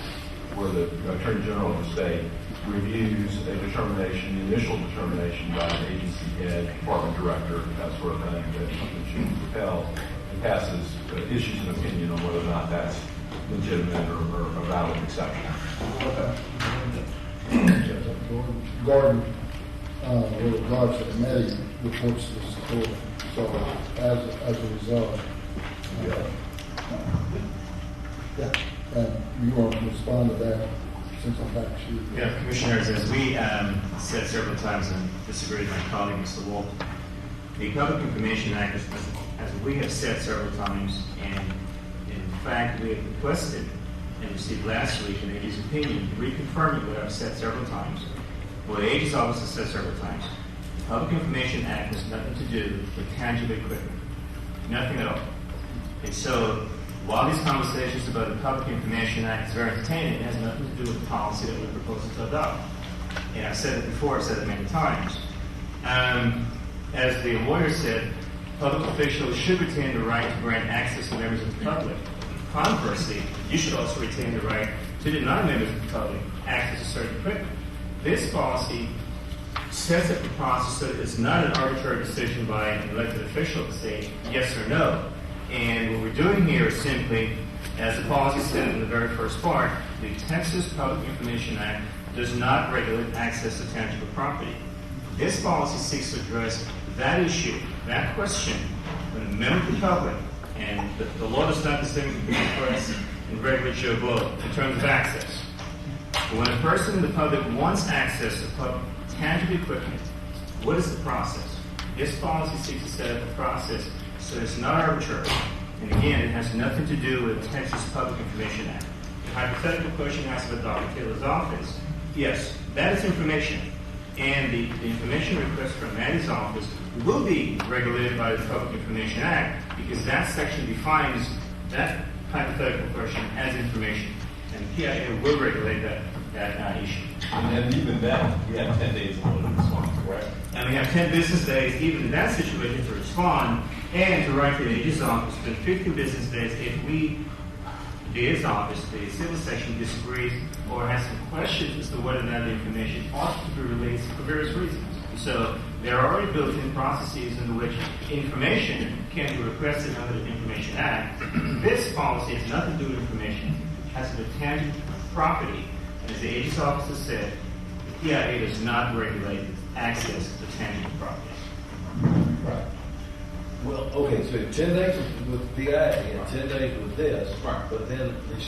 where the Attorney General of the state reviews a determination, the initial determination by an agency head, department director, that sort of thing, that something should be withheld, and passes, issues an opinion on whether or not that's legitimate or a valid exception. Gordon, with regards to the committee reports to this court, so as a result, you want to respond to that since I'm back to you. Yeah, Commissioners, as we said several times and disagreed with my colleague, Mr. Wolf, the Public Information Act, as we have said several times, and in fact, we have requested and received last week an AG's opinion, reconfirming what I've said several times, what the AG's office has said several times. The Public Information Act has nothing to do with tangible equipment. Nothing at all. And so, while these conversations about the Public Information Act is very entertaining, it has nothing to do with the policy that we're proposing to adopt. And I've said it before, I've said it many times. As the lawyer said, public officials should retain the right to grant access to members of the public. Conversely, you should also retain the right to deny members of the public access to certain equipment. This policy sets up the process so that it's not an arbitrary decision by an elected official to say yes or no. And what we're doing here is simply, as the policy said in the very first part, the Texas Public Information Act does not regulate access to tangible property. This policy seeks to address that issue, that question, when a member of the public, and the law does not distinguish between press and regulate your vote in terms of access. But when a person in the public wants access to tangible equipment, what is the process? This policy seeks to set up a process so it's not arbitrary. And again, it has nothing to do with the Texas Public Information Act. The hypothetical question asked about Dr. Taylor's office, yes, that is information. And the information request from Maddie's office will be regulated by the Public Information Act because that section defines that hypothetical question as information. And the PIA will regulate that issue. And even then, we have 10 days in order to respond, correct? And we have 10 business days, even in that situation, to respond and to write to the AG's office within 15 business days if the AG's office, the civil section, disagrees or has some questions as to whether or not the information ought to be released for various reasons. So there are already built-in processes in which information can be requested under the Information Act. This policy has nothing to do with information. It has to do with tangible property. And as the AG's office has said, the PIA does not regulate access to tangible property. Right. Well, okay, so 10 days with PIA and 10 days with this. Right. But then the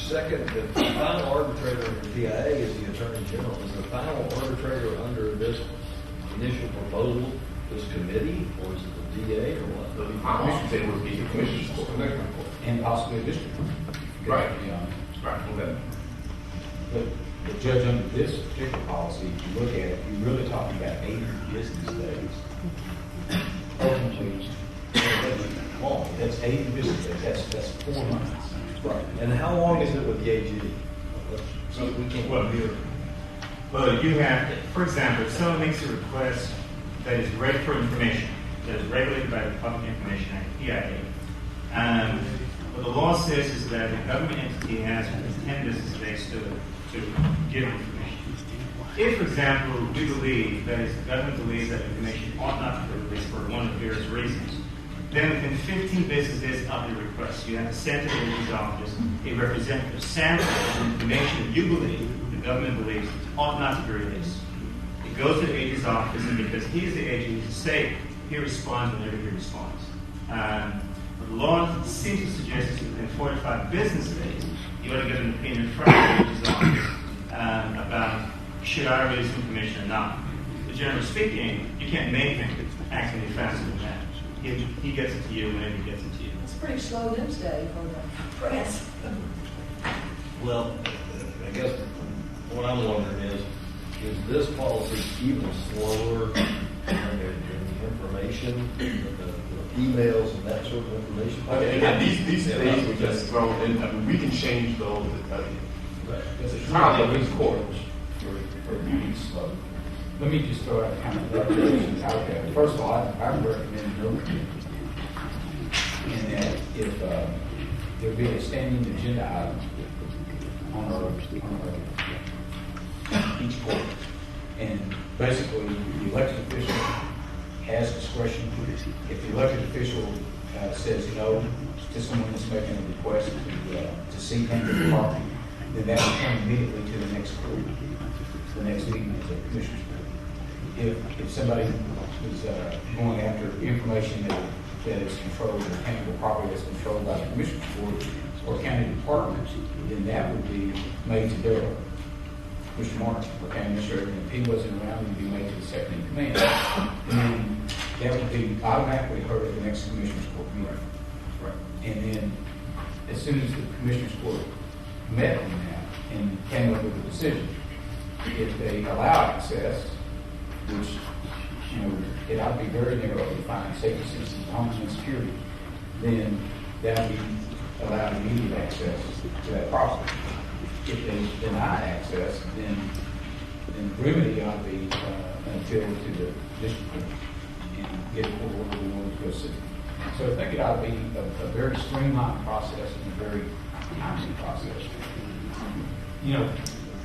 final arbitrator in the PIA is the Attorney General. Is the final arbitrator under this initial proposal this committee, or is it the DA, or what? The commission said it would be the commissioner's court, the next court. And possibly a district. Right. To be honest. Right. Okay. The judge, under this particular policy, if you look at it, you're really talking about 80 business days. Ultimately, long. That's 80 business days. That's 4 months. Right. And how long is it with the AG? So we can't. Well, you have, for example, if someone makes a request that is read for information, that is regulated by the Public Information Act, PIA, what the law says is that the government entity has 10 business days to give information. If, for example, we believe, that is, the government believes that information ought not to be released for one of the various reasons, then within 15 business days of the request, you have to send to the AG's office a representative sample of information that you believe, the government believes, ought not to be released. It goes to the AG's office, and because he is the AG, to say, he responds whenever he responds. The law seems to suggest that within 45 business days, you ought to get an opinion from the AG's office about should I release information or not. But generally speaking, you can't make him act any faster than that. He gets it to you whenever he gets it to you. It's a pretty slow news day for the press. Well, I guess what I'm wondering is this policy even slower in the information, the emails and that sort of information? And these days we just throw in, I mean, we can change those. It's not like these courts for being slow. Let me just throw out kind of recommendations out there. First of all, I would recommend no committee. And that if there be a standing agenda item on each court, and basically the elected official has discretion. If the elected official says no to someone that's making a request to see tangible property, then that will come immediately to the next court, the next meeting of the commissioners court. If somebody is going after information that is controlled, or tangible property that's controlled by the commissioners court or county departments, then that would be made to Darrell, Mr. Martin, or county administrator. And if he wasn't around, it would be made to the second in command. And that would be automatically heard at the next commissioners court meeting. Right. And then as soon as the commissioners court met on that and came up with a decision, if they allow access, which, you know, it ought to be very narrowly defined, safety, citizens, homeland security, then that would be allowed immediate access to that property. If they deny access, then the remedy ought to be until to the district court and get a court order in order to go see. So I think it ought to be a very streamlined process and a very timely process. You know,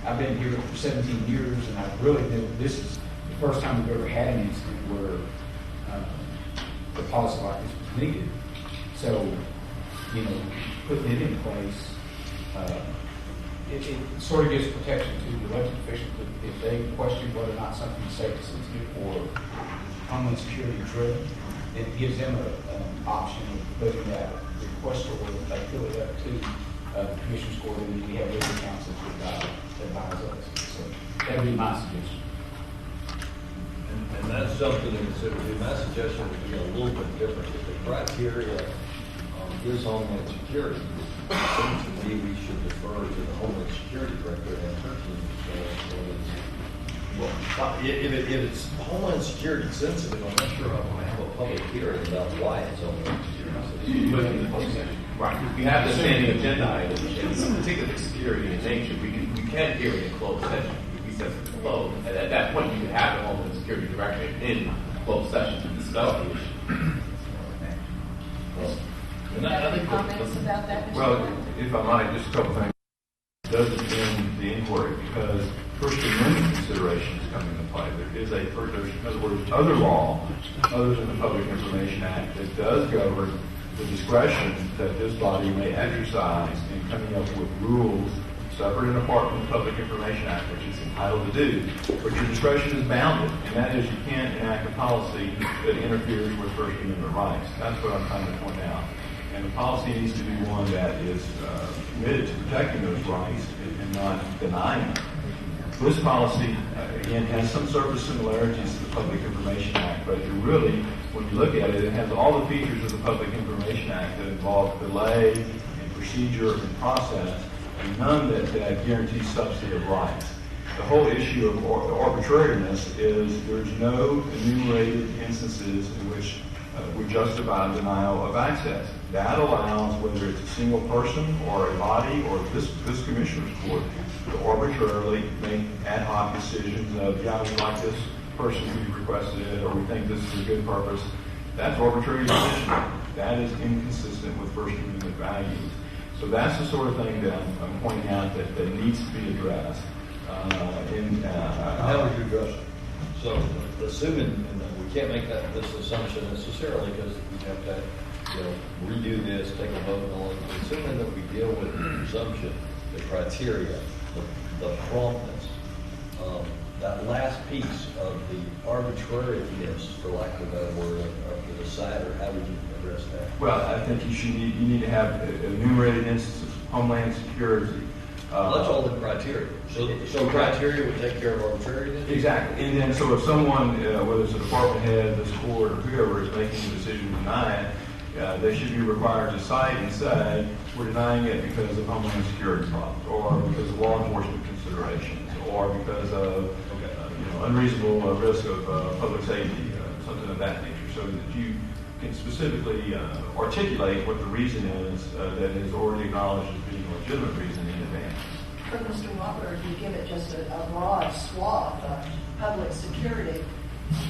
I've been here for 17 years, and I've really been, this is the first time we've ever had an incident where the policy like this was needed. So, you know, putting it in place, it sort of gives protection to the elected officials if they question whether or not something is safety sensitive or homeland security driven. It gives them an option of putting that request or whether they fill it up to the Commissioner's Court, and we have legal counsel to advise us. So that would be my suggestion. And that's something to consider. My suggestion would be a little bit different. If the criteria is Homeland Security, it seems to me we should defer to the Homeland Security Director and her team. Well, if it's Homeland Security sensitive, I'm not sure I want to have a public hearing about why it's Homeland Security. Right. We have the standing agenda item, and particularly security in nature, we can hear it in closed session. We said it's closed, and at that point, you can have the Homeland Security Director in closed session to discuss the issue. Any comments about that, Mr. Well, Brown? if I might, just a couple things. It doesn't end the inquiry because First Amendment considerations come into play. There is in other words, other law, other than the Public Information Act, that does govern the discretion that this body may exercise in coming up with rules separate and apart from the Public Information Act, which it's entitled to do. But your discretion is bounded, and that is you can't enact a policy that interferes with First Amendment rights. That's what I'm trying to point out. And the policy needs to be one that is committed to protecting those rights and not denying them. This policy, again, has some surface similarities to the Public Information Act, but it really, when you look at it, it has all the features of the Public Information Act that involve delay and procedure and process, and none that guarantees substantive rights. The whole issue of arbitrariness is there's no enumerated instances in which would justify denial of access. That allows, whether it's a single person or a body or this Commissioner's Court, to arbitrarily make ad hoc decisions of, yeah, we like this person who requested it, or we think this is a good purpose. That's arbitrary decision. That is inconsistent with First Amendment values. So that's the sort of thing that I'm pointing out that needs to be addressed. How would you address it? So, assuming, and we can't make this assumption necessarily because we have to, redo this, take a vote on it. Assuming that we deal with the presumption, the criteria, the promptness, that last piece of the arbitrariness, for lack of a better word, of the decider, how would you address that? Well, I think you need to have enumerated instances of Homeland Security. That's all the criteria. So criteria would take care of arbitrariness? Exactly. And then, so if someone, whether it's a department head, this court, or whoever is making the decision to deny it, they should be required to cite and say, we're denying it because of Homeland Security problems, or because of law enforcement considerations, or because of unreasonable risk of public safety, something of that nature, so that you can specifically articulate what the reason is that is already acknowledged as being a legitimate reason in advance. But Mr. Walker, if you give it just a broad swath of public security,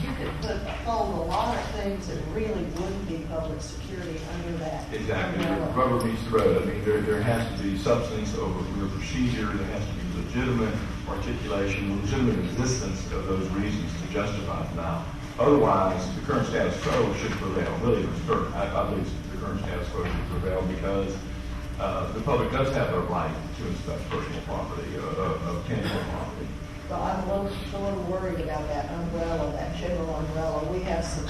you could fold a lot of things that really wouldn't be public security under that. Exactly. Rubber meets the road. I mean, there has to be substance over your procedure. There has to be legitimate articulation, legitimate existence of those reasons to justify denial. Otherwise, the current status quo should prevail. Really, I believe the current status quo should prevail because the public does have a right to inspect personal property, of tangible property. Well, I'm a little worried about that umbrella, that general umbrella. We have some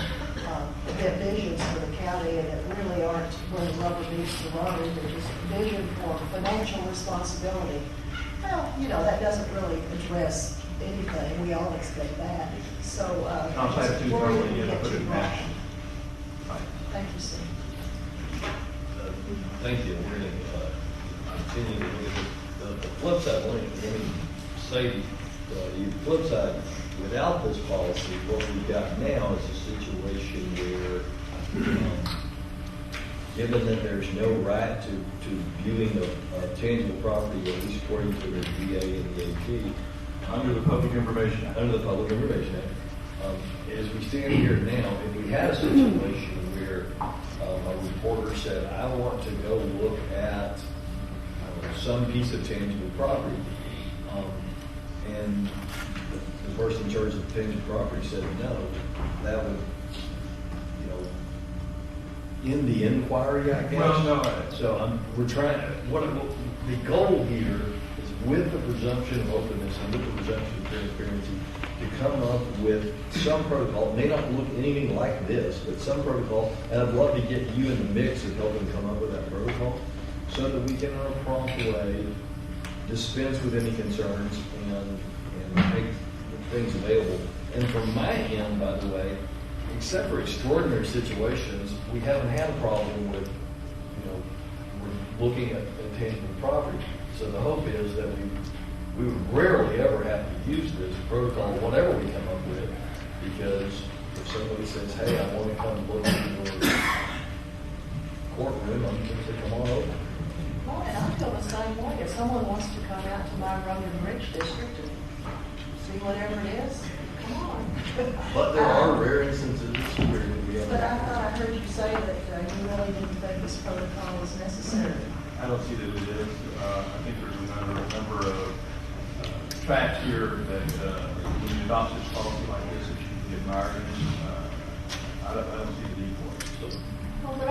visions for the county, and it really aren't where the rubber meets the road. They're just vision for financial responsibility. Well, that doesn't really address anything. We all expect that. So, I'll try to worried we get put it too in much. action. Right. Thank you, Steve. Thank you. We're going to continue to look at the flip side. Let me say the flip side. Without this policy, what we've got now is a situation where, given that there's no right to viewing of tangible property, at least according to the DA and the AP, Under the Public Information Act. Under the Public Information Act. As we stand here now, if we had a situation where a reporter said, I want to go look at some piece of tangible property, and the person in charge of the Page property said no, that would, end the inquiry, I guess. Well, no. So we're trying, the goal here is with the presumption of openness and with the presumption of transparency, to come up with some protocol. It may not look anything like this, but some protocol, and I'd love to get you in the mix of helping come up with that protocol so that we can, in a prompt way, dispense with any concerns and make things available. And from my end, by the way, except for extraordinary situations, we haven't had a problem with, we're looking at intangible property. So the hope is that we would rarely ever have to use this protocol, whatever we come up with, because if somebody says, hey, I want to come look at your courtroom, I'm going to say, come on over. Well, and I feel the same way. If someone wants to come out to my road and bridge district and see whatever it is, come on. But there are rare instances where we have. But I thought I heard you say that you really didn't think this protocol was necessary. I don't see that it is. I think there's a number of facts here that when you adopt this policy like this, it should be admired. I don't see the need for it. So Well, but I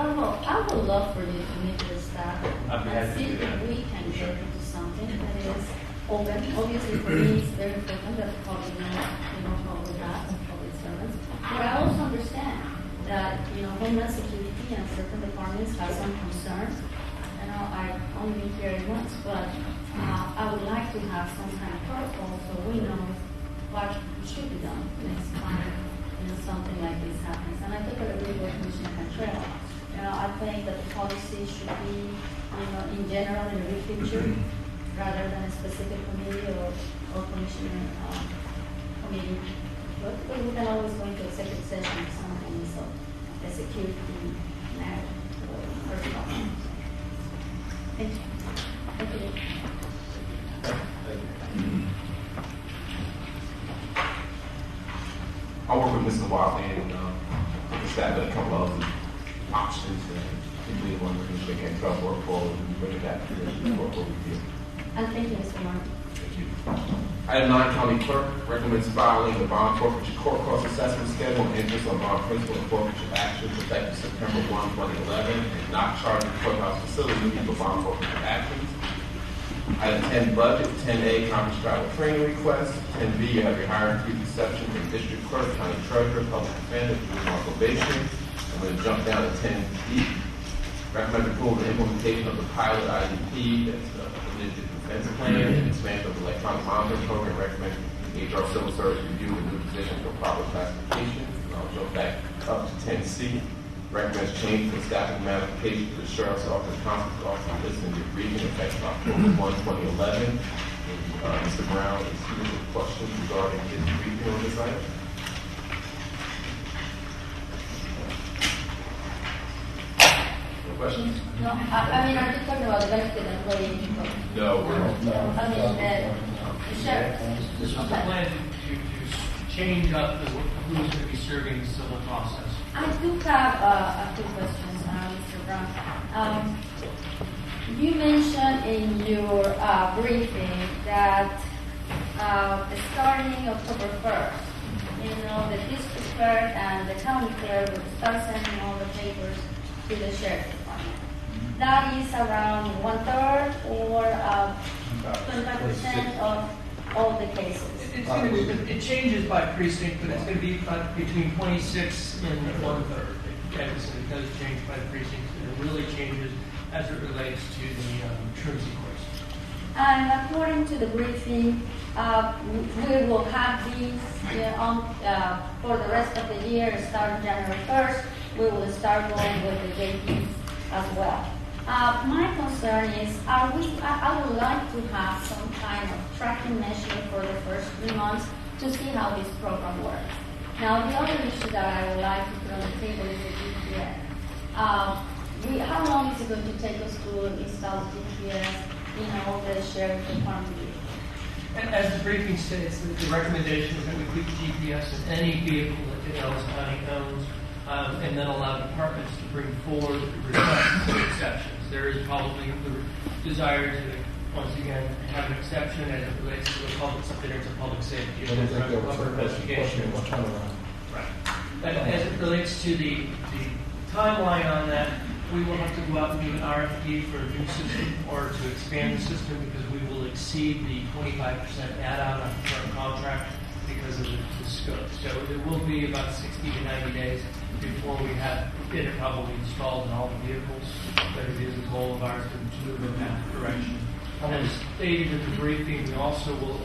would love for you to meet with staff I'd be and happy to see do if that. we can get into something that is open. Obviously, for me, it's very important that the public knows, what we have and public servants. But I also understand that, Homeland Security and certain departments have some concerns. I've only been here once, but I would like to have some kind of protocol so we know what should be done next time, something like this happens. And I think that agree with Commissioner Cantrell. I think that the policy should be, in general, in a big picture, rather than a specific committee or commissioner committee. But we can always go into executive session or something, so a security matter or protocol. Thank you. Thank you. I work with Mr. Wiley and the staff at a couple of other options, particularly the one that they can try to work for, and bring it back to the work review. And thank you, Mr. Martin. Thank you. Item 9, County Clerk recommends filing the bond forfeiture court cost assessment schedule and interest on bond principal and forfeiture actions effective September 1, 2011, and not charging courthouse facility for bond forfeiture actions. Item 10, budget. 10A, conference travel training request. 10B, you have your hiring fee reception from district clerk, county treasurer, public defender, juvenile probation. I'm going to jump down to 10B. Recommend approval of implementation of the pilot IDP, that's the initiative defense plan, and expansion of the electronic monitoring program. Recommend HR Civil Service review the new position for proper classification. And I'll jump back up to 10C. Recommends change for staffing modification to the Sheriff's Office, Constable Office, listed in the region effective October 1, 2011. Mr. Brown is here with questions regarding his briefing on this item. No questions? No, I mean, are you talking about the benefit employee? No, we're not. I mean, the sheriff. This was the plan to change up who's going to be serving the civil process. I do have a few questions, Mr. Brown. You mentioned in your briefing that starting October 1st, the district clerk and the county clerk would start sending all the papers to the sheriff's department. That is around 1/3 or 25% of all the cases. It changes by precinct, but it's going to be between 26 and 1/3. It does change by precinct, and it really changes as it relates to the truancy course. And according to the briefing, we will have these for the rest of the year, starting January 1st. We will start going with the JPs as well. My concern is, I would like to have some kind of tracking measure for the first 3 months to see how this program works. Now, the other issue that I would like to put on the table is the GPS. How long is it going to take us to install GPS in all the sheriff department vehicles? And as the briefing states, the recommendation is that we put GPS in any vehicle that Dallas County owns, and then allow departments to bring forward requests and exceptions. There is probably the desire to once again, have an exception as it relates to the public, something that's a public safety. I don't think that was Public a question investigation. of turnaround. Right. And as it relates to the timeline on that, we will have to go out and do an RFP for a new system or to expand the system because we will exceed the 25% add-on on the current contract because of the scope. So it will be about 60 to 90 days before we have it probably installed in all the vehicles. But it is a goal of ours to move in that direction. And as stated in the briefing, we also will,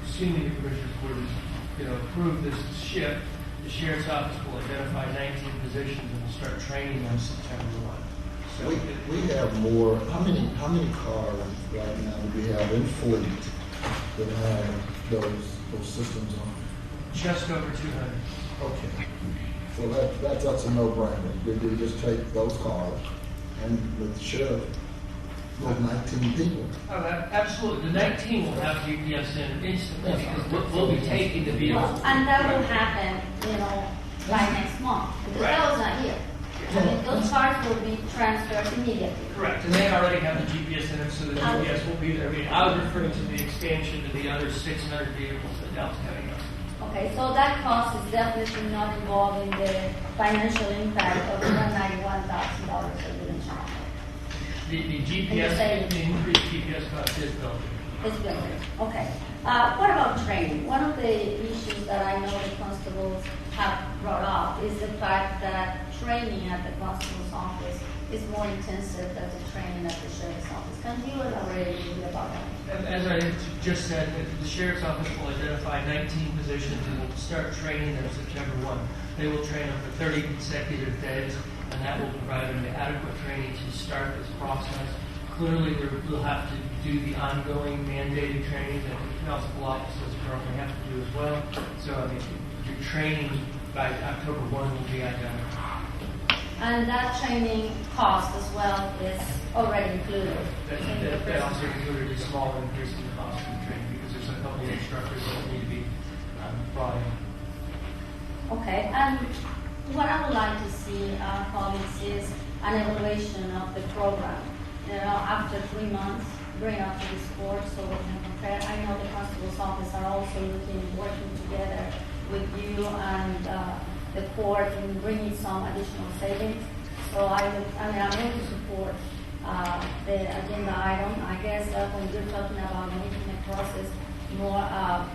assuming the Commissioners Court is approve this shift, the Sheriff's Office will identify 19 positions and will start training them September 1. So We have more, how many cars right now do we have in fleet that have those systems on? just over 200. Okay. So that's a no-brainer. We just take those cars and with the sheriff, those 19 people. Oh, absolutely. The 19 will have GPS in instantly because we'll be taking the vehicles. And that will happen, by next month, because that was not here. I mean, those cars will be transferred immediately. Correct, and they already have the GPS in them, so the GPS will be there. I mean, I was referring to the expansion to the other 600 vehicles that Dell's having us. Okay, so that cost is definitely not involved in the financial impact of the $191,000 that we mentioned. The GPS, the increased GPS cost is built. It's built in. Okay. What about training? One of the issues that I know the constables have brought up is the fact that training at the constable's office is more intensive than the training at the sheriff's office. Can you elaborate a little bit about that? As I just said, the sheriff's office will identify 19 positions and will start training them September 1. They will train them for 30 consecutive days, and that will provide them the adequate training to start this process. Clearly, we'll have to do the ongoing mandated training that the constable officers currently have to do as well. So, I mean, your training by October 1 will be identical. And that training cost as well is already included. That also included a small increase in the cost of the training because there's a couple of instructors that need to be brought in. Okay, and what I would like to see, colleagues, is an evaluation of the program. After 3 months, bring up to this board so we can compare. I know the constable's office are also working together with you and the court in bringing some additional savings. So I'm going to support the agenda item. I guess when you're talking about making the process more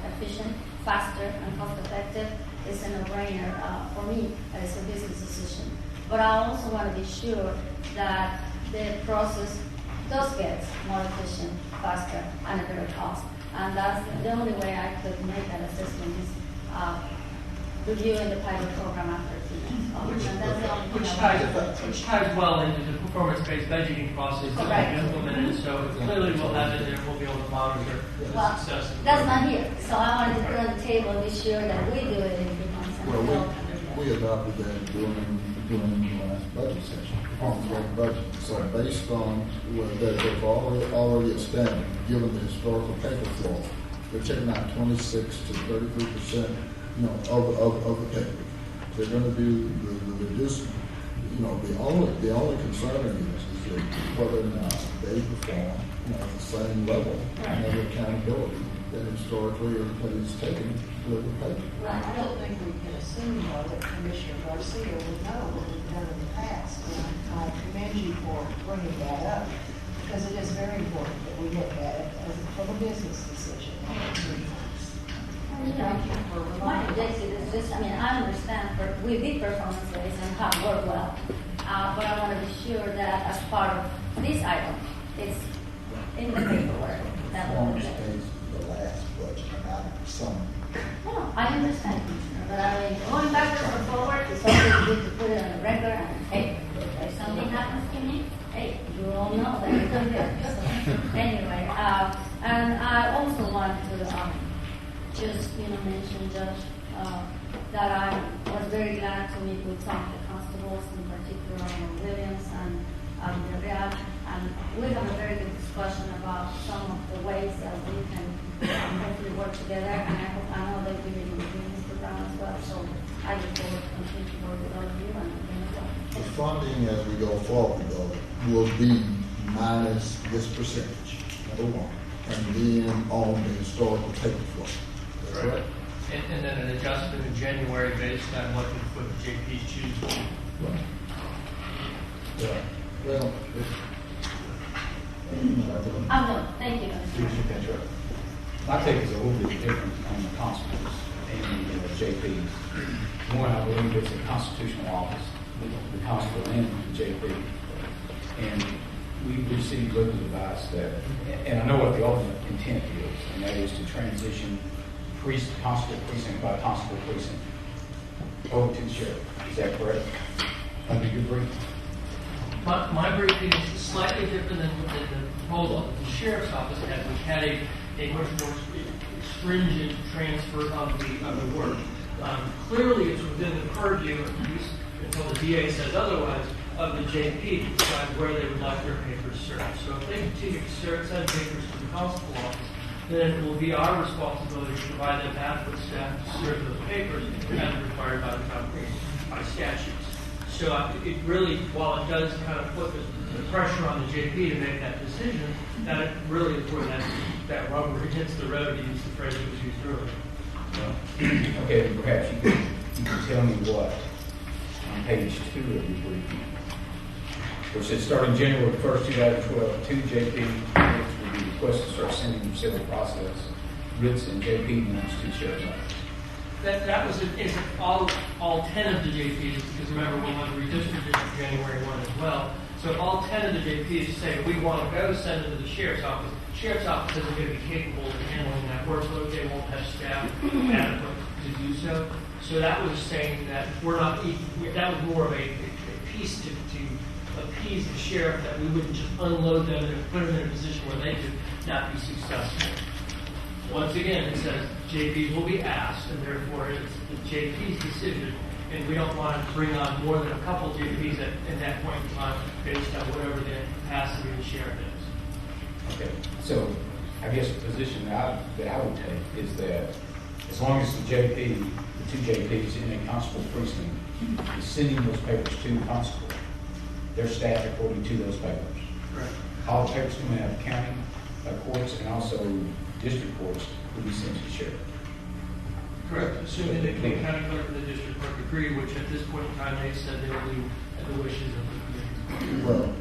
efficient, faster, and cost-effective, it's a no-brainer for me as a business decision. But I also want to be sure that the process does get more efficient, faster, and at a better cost. And that's the only way I could make that assessment is reviewing the pilot program after 2 months. And that's the only thing Which ties well into the performance-based budgeting process that we implemented. So clearly we'll have it there, we'll be able to monitor the success. That's not here. So I wanted to put on the table and be sure that we do it in 3 months. Well, we adopted that during the last budget session, performance-based budget. So based on what they've already established, given the historical paper flow, they're taking out 26 to 33%, of the paper. They're going to do the reduced. The only concern is that whether or not they perform at the same level and have accountability that historically everybody's taken to the paper. Right. I don't think we can assume, though, that Commissioner Garcia would know what we've done in the past. And I commend you for bringing that up because it is very important that we look at it from a business decision. Thank you for My reminding us. objective is just, I understand we did performance-based and have worked well, but I want to be sure that as part of this item, it's in the paperwork. Performance-based, the last budget, not some. No, I understand, but going backwards or forward, it's always good to put it on the record and, hey, if something happens to me, hey, you all know that it's going there. So, anyway, and I also want to just mention, Judge, that I was very glad to meet with some of the constables, in particular Williams and Villarreal, and we have a very good discussion about some of the ways that we can hopefully work together, and I know they'll be in Mr. Brown as well, so I look forward to continue to work with all of you and them as well. The funding as we go forward, though, will be minus this percentage, number one, and then on the historical table flow. Is that correct? And then an adjustment in January based on what the JPs choose to do. Right. Yeah. Well, No, thank you. My take is a little bit different on the constables and the JPs. One, I believe it's a constitutional office, the constable and the JP. And we received legal advice that, and I know what the ultimate intent is, and that is to transition constable precinct by constable precinct over to the sheriff. Is that correct? Under your brief? My briefing is slightly different than the proposal that the sheriff's office had, which had a much more stringent transfer of the work. Clearly, it's within the purview, until the DA says otherwise, of the JP to decide where they would like their papers served. So if they continue to send papers to the constable office, then it will be our responsibility to provide them adequate staff to serve those papers as required by the town by statutes. So it really, while it does kind of put the pressure on the JP to make that decision, that it really is where that rubber hits the road, to use the phrase that was used earlier. Okay, perhaps you can tell me what, on page 2 of your briefing, where it says starting January 1st, 2012, 2 JP will be requested to start sending them civil process writs and JP notes to the sheriff's office. That was all 10 of the JPs, because remember we want to redistribute in January 1 as well. So if all 10 of the JPs say we want to go send it to the sheriff's office isn't going to be capable of handling that workload. They won't have staff adequate to do so. So that was saying that that was more of a piece to appease the sheriff, that we wouldn't just unload them and put them in a position where they could not be successful. Once again, it says JPs will be asked, and therefore it's the JP's decision, and we don't want to bring on more than a couple JPs at that point in time based on whatever the capacity of the sheriff is. Okay, so I guess the position that I would take is that as long as the JP, the 2 JPs in a constable precinct is sending those papers to the constable, they're staffed according to those papers. Correct. All the papers coming out of county courts and also district courts will be sent to the sheriff. Correct. Assuming that the county clerk and the district clerk agree, which at this point in time they said they will do at the wishes of the committee. well,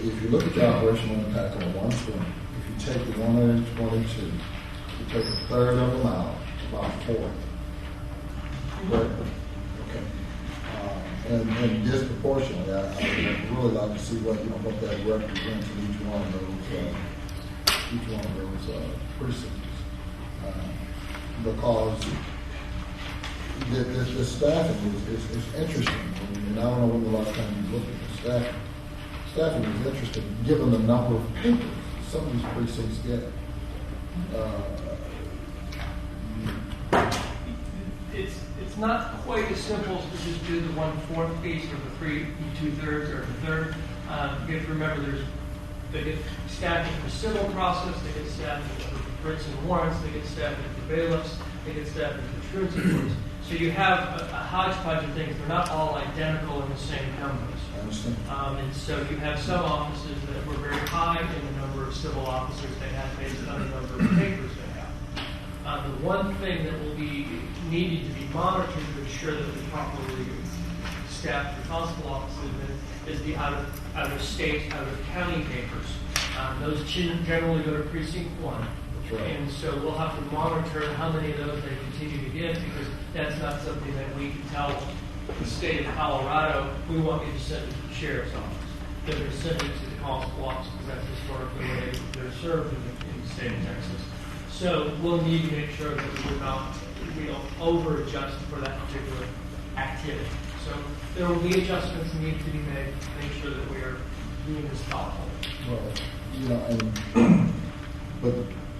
if you look at the operational impact on one swing, if you take the 122, you take a third of them out, about 4. Correct? Okay. And disproportionately, I would really like to see what that represents in each one of those precincts, because the staffing is interesting. And I don't know when the last time you looked at the staffing. Staffing is interesting, given the number of papers some of these precincts get. It's not quite as simple as to just do the 1/4 piece or the 3 2/3 or the third. You have to remember they get staffing for civil process, they get staffing for writs and warrants, they get staffing for bailiffs, they get staffing for truancy courts. So you have a hodgepodge of things. They're not all identical in the same numbers. I understand. And so you have some offices that were very high in the number of civil officers they have based on the number of papers they have. The one thing that will be needed to be monitored to ensure that we properly staff the constable offices is the out of state, out of county papers. Those generally go to precinct 1. That's right. And so we'll have to monitor how many of those they continue to get, because that's not something that we can tell the state of Colorado, we want you to send it to the sheriff's office. They're going to send it to the constable office, because that's historically the way they're served in the state of Texas. So we'll need to make sure that we don't over-adjust for that particular activity. So there will be adjustments needed to be made to make sure that we are doing this thoughtfully. Well,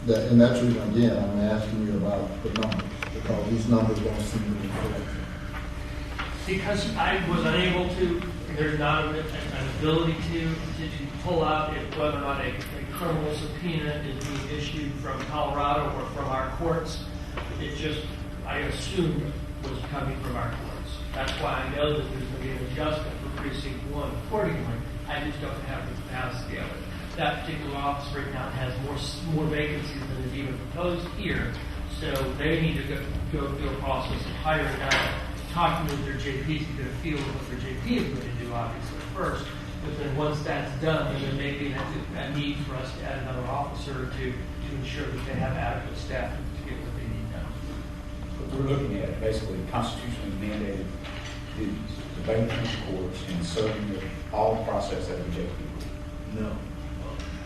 and that's the reason, again, I'm asking you about the numbers, because these numbers don't seem to be correct. Because I was unable to, there's not an ability to pull out whether or not a criminal subpoena is being issued from Colorado or from our courts. It just, I assumed, was coming from our courts. That's why I know that there's going to be an adjustment for precinct 1 accordingly. I just don't have the capacity of it. That particular office right now has more vacancies than is even proposed here, so they need to go through a process of hiring out, talking with their JPs to get a feel of what their JP is going to do, obviously, first. But then once that's done, then there may be a need for us to add another officer to ensure that they have adequate staff to get what they need done. But we're looking at basically constitutionally mandated duties, debating the courts and serving all process at the JP. No.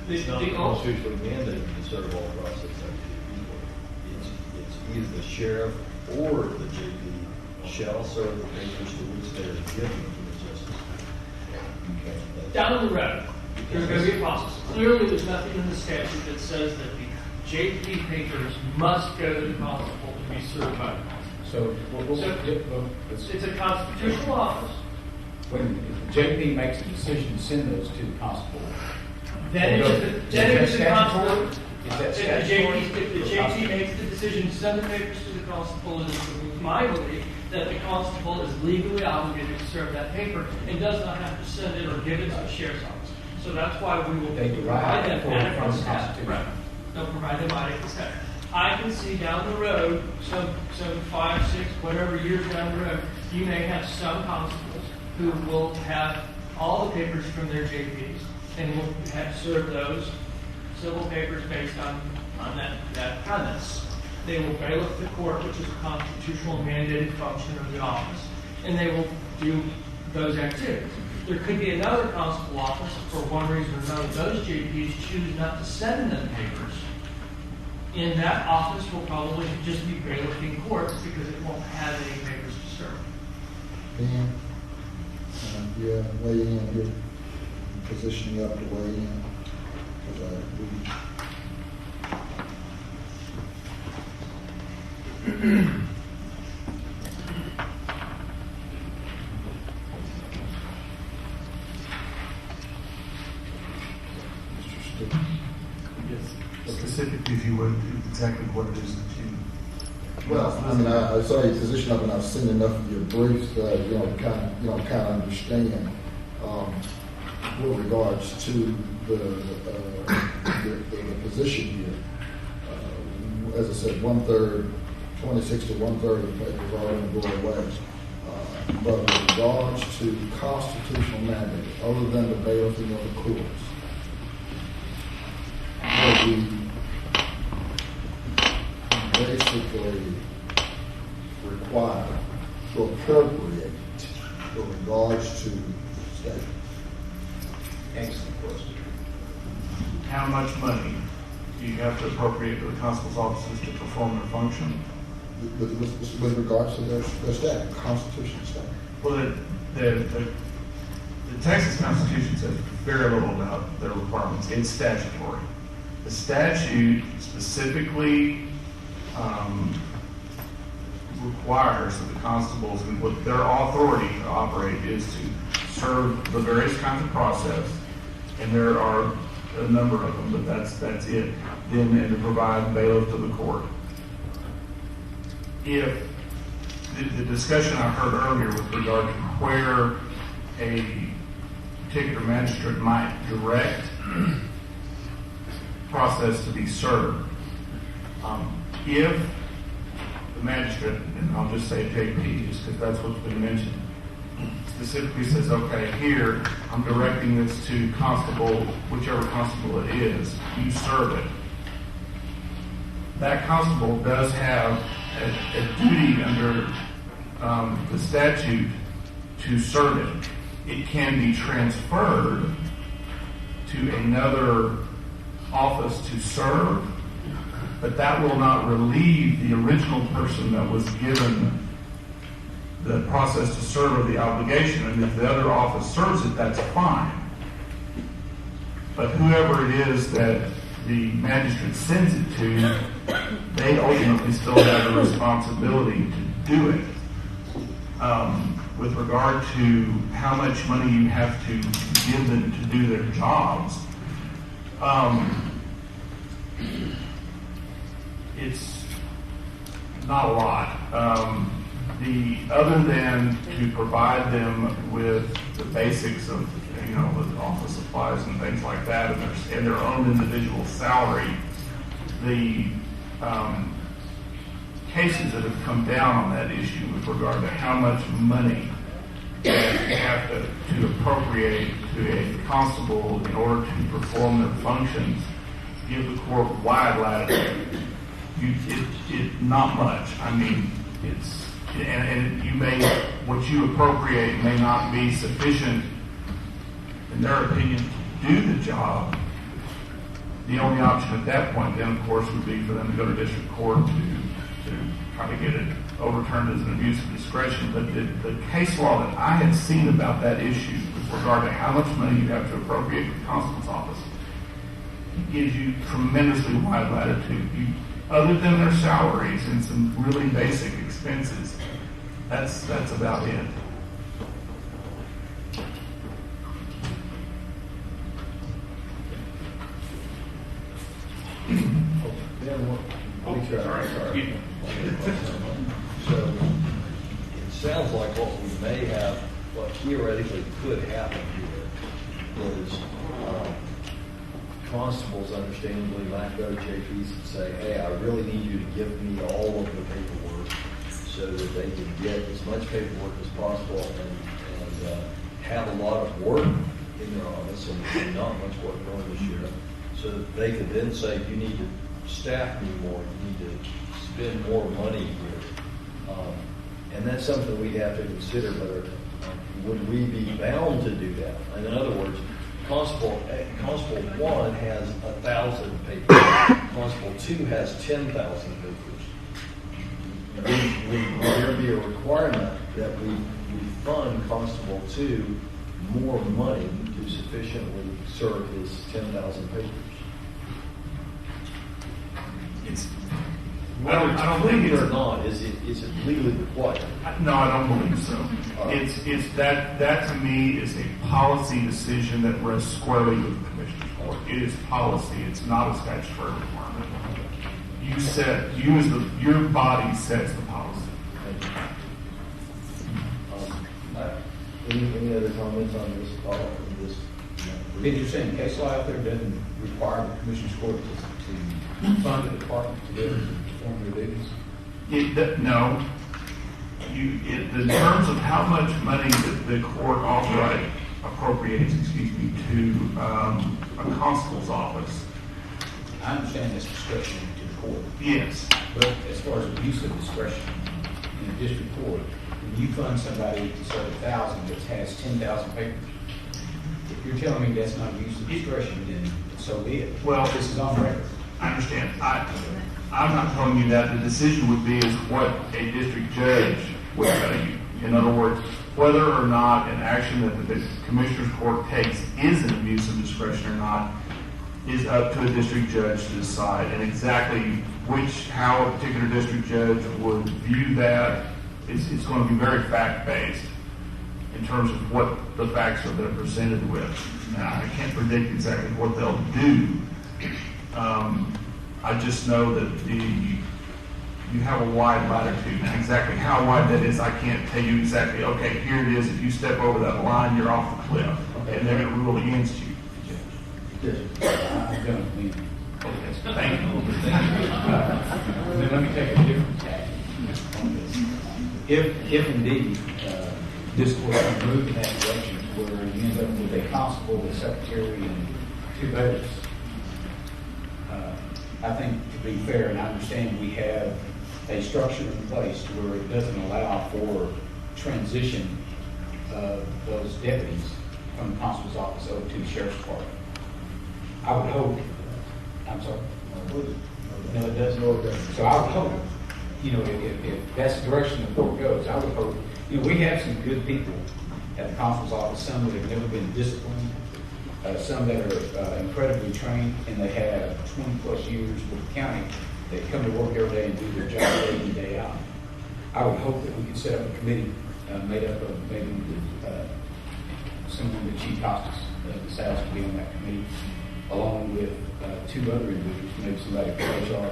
It's not constitutionally mandated to serve all process activity. It's either the sheriff or the JP shall serve the papers to which they are given from the justice. Okay. Down the road, there's going to be a process. Clearly, there's nothing in the statute that says that the JP papers must go to the constable to be served by the constable. So it's a constitutional office. When the JP makes a decision to send those to the constable, Then it's the constable. Is that If the JP makes the decision to send the papers to the constable, it is my belief that the constable is legally obligated to serve that paper and does not have to send it or give it to the sheriff's office. So that's why we will provide them adequate staff. Right. They'll provide them adequate staff. I can see down the road, some 5, 6, whatever years down the road, you may have some constables who will have all the papers from their JPs and will have served those civil papers based on that premise. They will bailiff the court, which is a constitutional mandated function of the office, and they will do those activities. There could be another constable office, for one reason or another, those JPs choose not to send them papers. In that office will probably just be bailiffing courts because it won't have any papers to serve. Dan, yeah, weigh in here, position you up to weigh in. Specifically, if you would, exactly what it is that you. Well, I mean, I saw your position up, and I've seen enough of your briefs, to kind of understand with regards to the position here. As I said, 1/3, 26 to 1/3 of the papers are going to go away. But with regards to constitutional mandate, other than the bailiffing of the courts, will be basically required to appropriate with regards to statute. Excellent question. How much money do you have to appropriate to the constable's offices to perform their function? With regards to their statute, constitutional statute. Well, the Texas Constitution says very little about their requirements. It's statutory. The statute specifically requires that the constables, and what their authority to operate is to serve the various kinds of process, and there are a number of them, but that's it. Then, and to provide bailiff to the court. If the discussion I heard earlier with regard to where a particular magistrate might direct process to be served, if the magistrate, and I'll just say JP, just because that's what's been mentioned, specifically says, okay, here, I'm directing this to constable, whichever constable it is, you serve it. That constable does have a duty under the statute to serve it. It can be transferred to another office to serve, but that will not relieve the original person that was given the process to serve of the obligation. And if the other office serves it, that's fine. But whoever it is that the magistrate sends it to, they ultimately still have the responsibility to do it. With regard to how much money you have to give them to do their jobs, it's not a lot. Other than to provide them with the basics of, with office supplies and things like that, and their own individual salary, the cases that have come down on that issue with regard to how much money that you have to appropriate to a constable in order to perform their functions give the court wide latitude. Not much. I mean, and you may, what you appropriate may not be sufficient, in their opinion, to do the job. The only option at that point then, of course, would be for them to go to district court to try to get it overturned as an abuse of discretion. But the case law that I had seen about that issue with regard to how much money you have to appropriate to the constable's office gives you tremendously wide latitude. Other than their salaries and some really basic expenses, that's about it. Sorry. So it sounds like what we may have, what theoretically could happen here is constables understandably might go to JPs and say, hey, I really need you to give me all of the paperwork so that they can get as much paperwork as possible and have a lot of work in their office and not much work going this year, so that they could then say, you need to staff me more, you need to spend more money here. And that's something we have to consider, whether would we be bound to do that? And in other words, Constable 1 has 1,000 papers. Constable 2 has 10,000 papers. Would there be a requirement that we fund Constable 2 more money to sufficiently serve his 10,000 papers? I don't think it's or not. Is it legally required? No, I don't believe so. It's that to me is a policy decision that rests squarely with the Commissioner's Court. It is policy. It's not a statutory requirement. Your body sets the policy. Any other comments on this? You're saying case law out there doesn't require the Commissioner's Court to fund the department to be able to perform their duties? No. In terms of how much money the court appropriates, to a constable's office. I understand that's discretion to the court. Yes. But as far as abuse of discretion in a district court, when you fund somebody to serve 1,000 that has 10,000 papers, if you're telling me that's not abuse of discretion, then so be it. Well, this is on record. I understand. I'm not telling you that. The decision would be is what a district judge would tell you. In other words, whether or not an action that the Commissioner's Court takes is an abuse of discretion or not is up to a district judge to decide. And exactly how a particular district judge would view that, it's going to be very fact-based in terms of what the facts are they're presented with. Now, I can't predict exactly what they'll do. I just know that you have a wide latitude. And exactly how wide that is, I can't tell you exactly, okay, here it is. If you step over that line, you're off the cliff. Okay. And they're going to rule against you. Yes. I'm done. Thank you. Then let me take a different tack on this. If indeed this court can move in that direction where you end up with a constable, a secretary, and 2 bailiffs, I think to be fair, and I understand we have a structure in place where it doesn't allow for transition of those deputies from the constable's office over to the sheriff's department. I would hope, I'm sorry? No, it doesn't. So I would hope, if that's the direction the court goes, I would hope, we have some good people at the constable's office, some that have never been disciplined, some that are incredibly trained, and they have 20-plus years with the county. They come to work every day and do their job day in, day out. I would hope that we could set up a committee made up of maybe someone with Chief Costas decides to be on that committee, along with 2 other individuals, maybe somebody from HR,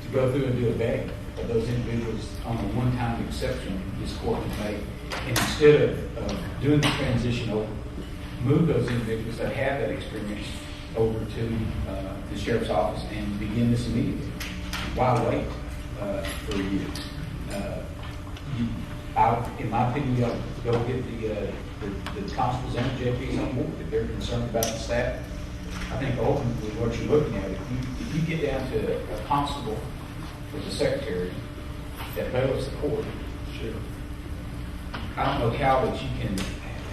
to go through and do a vetting of those individuals on a one-time exception this court can make. And instead of doing the transition over, move those individuals that have that experience over to the sheriff's office and begin this immediately. Why wait for a year? In my opinion, you ought to go get the constables and the JPs on board if they're concerned about the staff. I think ultimately what you're looking at, if you get down to a constable with a secretary that bailiffs the court, sure. I don't know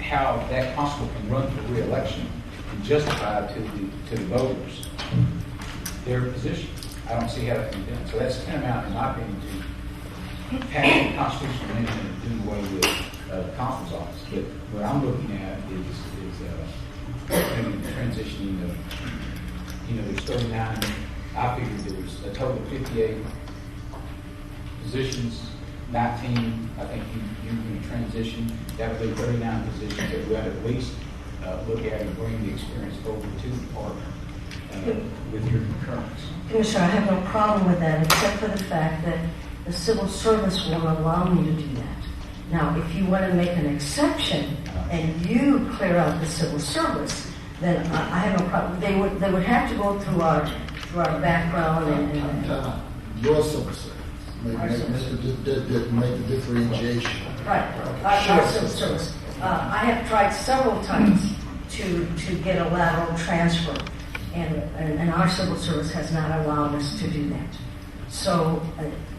how that constable can run for re-election and justify to the voters their position. I don't see how that can be done. So that's tantamount, in my opinion, to passing a constitutional amendment and doing away with the constable's office. But what I'm looking at is maybe transitioning of, there's 39. I figured there was a total of 58 positions. 19, I think you're going to transition. That would be 39 positions that we ought to at least look at and bring the experience over to the department with your concurrence. Commissioner, I have no problem with that, except for the fact that the civil service won't allow me to do that. Now, if you want to make an exception and you clear out the civil service, then I have no problem. They would have to go through our background and your civil service. Make the differentiation. Right. Our civil service. I have tried several times to get a lateral transfer, and our civil service has not allowed us to do that. So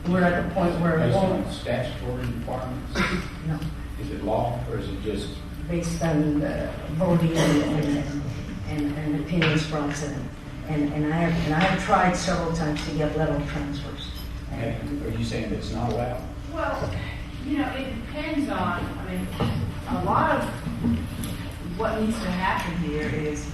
we're at the point where it won't. Based on statutory requirements? No. Is it law or is it just based on voting and opinions from them? And I have tried several times to get lateral transfers. Are you saying it's not allowed? Well, it depends on, a lot of what needs to happen here is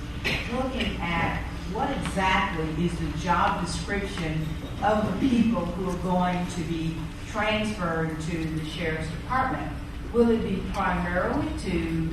looking at what exactly is the job description of the people who are going to be transferred to the sheriff's department. Will it be primarily to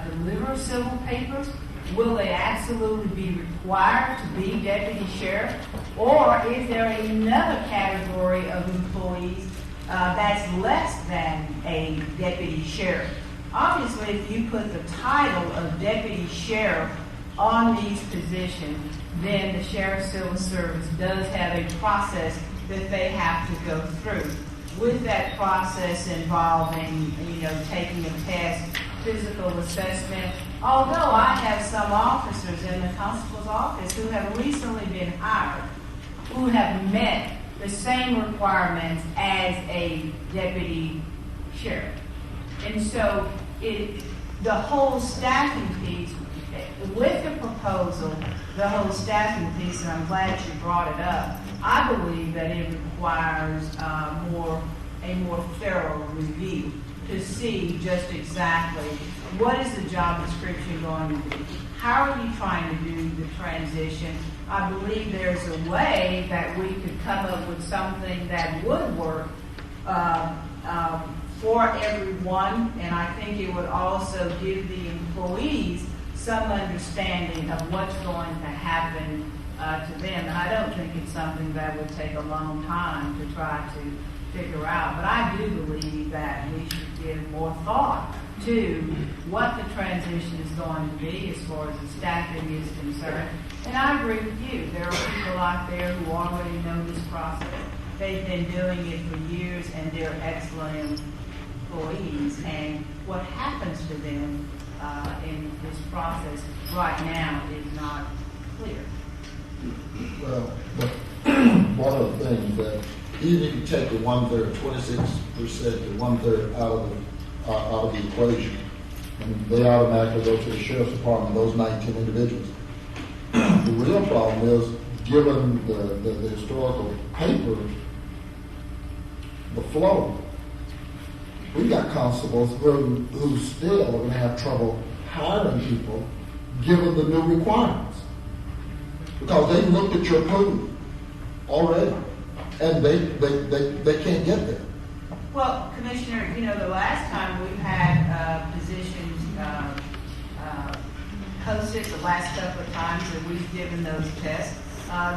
deliver civil papers? Will they absolutely be required to be deputy sheriff? Or is there another category of employees that's less than a deputy sheriff? Obviously, if you put the title of deputy sheriff on these positions, then the Sheriff's Civil Service does have a process that they have to go through. With that process involving, taking a test, physical assessment, although I have some officers in the constable's office who have recently been hired, who have met the same requirements as a deputy sheriff. And so the whole staffing piece, with the proposal, the whole staffing piece, and I'm glad you brought it up, I believe that it requires a more thorough review to see just exactly what is the job description going to be. How are you trying to do the transition? I believe there's a way that we could come up with something that would work for everyone, and I think it would also give the employees some understanding of what's going to happen to them. And I don't think it's something that would take a long time to try to figure out. But I do believe that we should give more thought to what the transition is going to be as far as the staffing is concerned. And I agree with you. There are people out there who already know this process. They've been doing it for years, and they're excellent employees. And what happens to them in this process right now is not clear. Well, but one of the things that even if you take the 1/3, 26% to 1/3 out of the equation, and they automatically go to the sheriff's department, those 19 individuals. The real problem is, given the historical papers, the flow. We got constables who still are going to have trouble hiring people given the new requirements. Because they looked at your pool already, and they can't get there. Well, Commissioner, the last time we've had positions posted, the last couple of times that we've given those tests,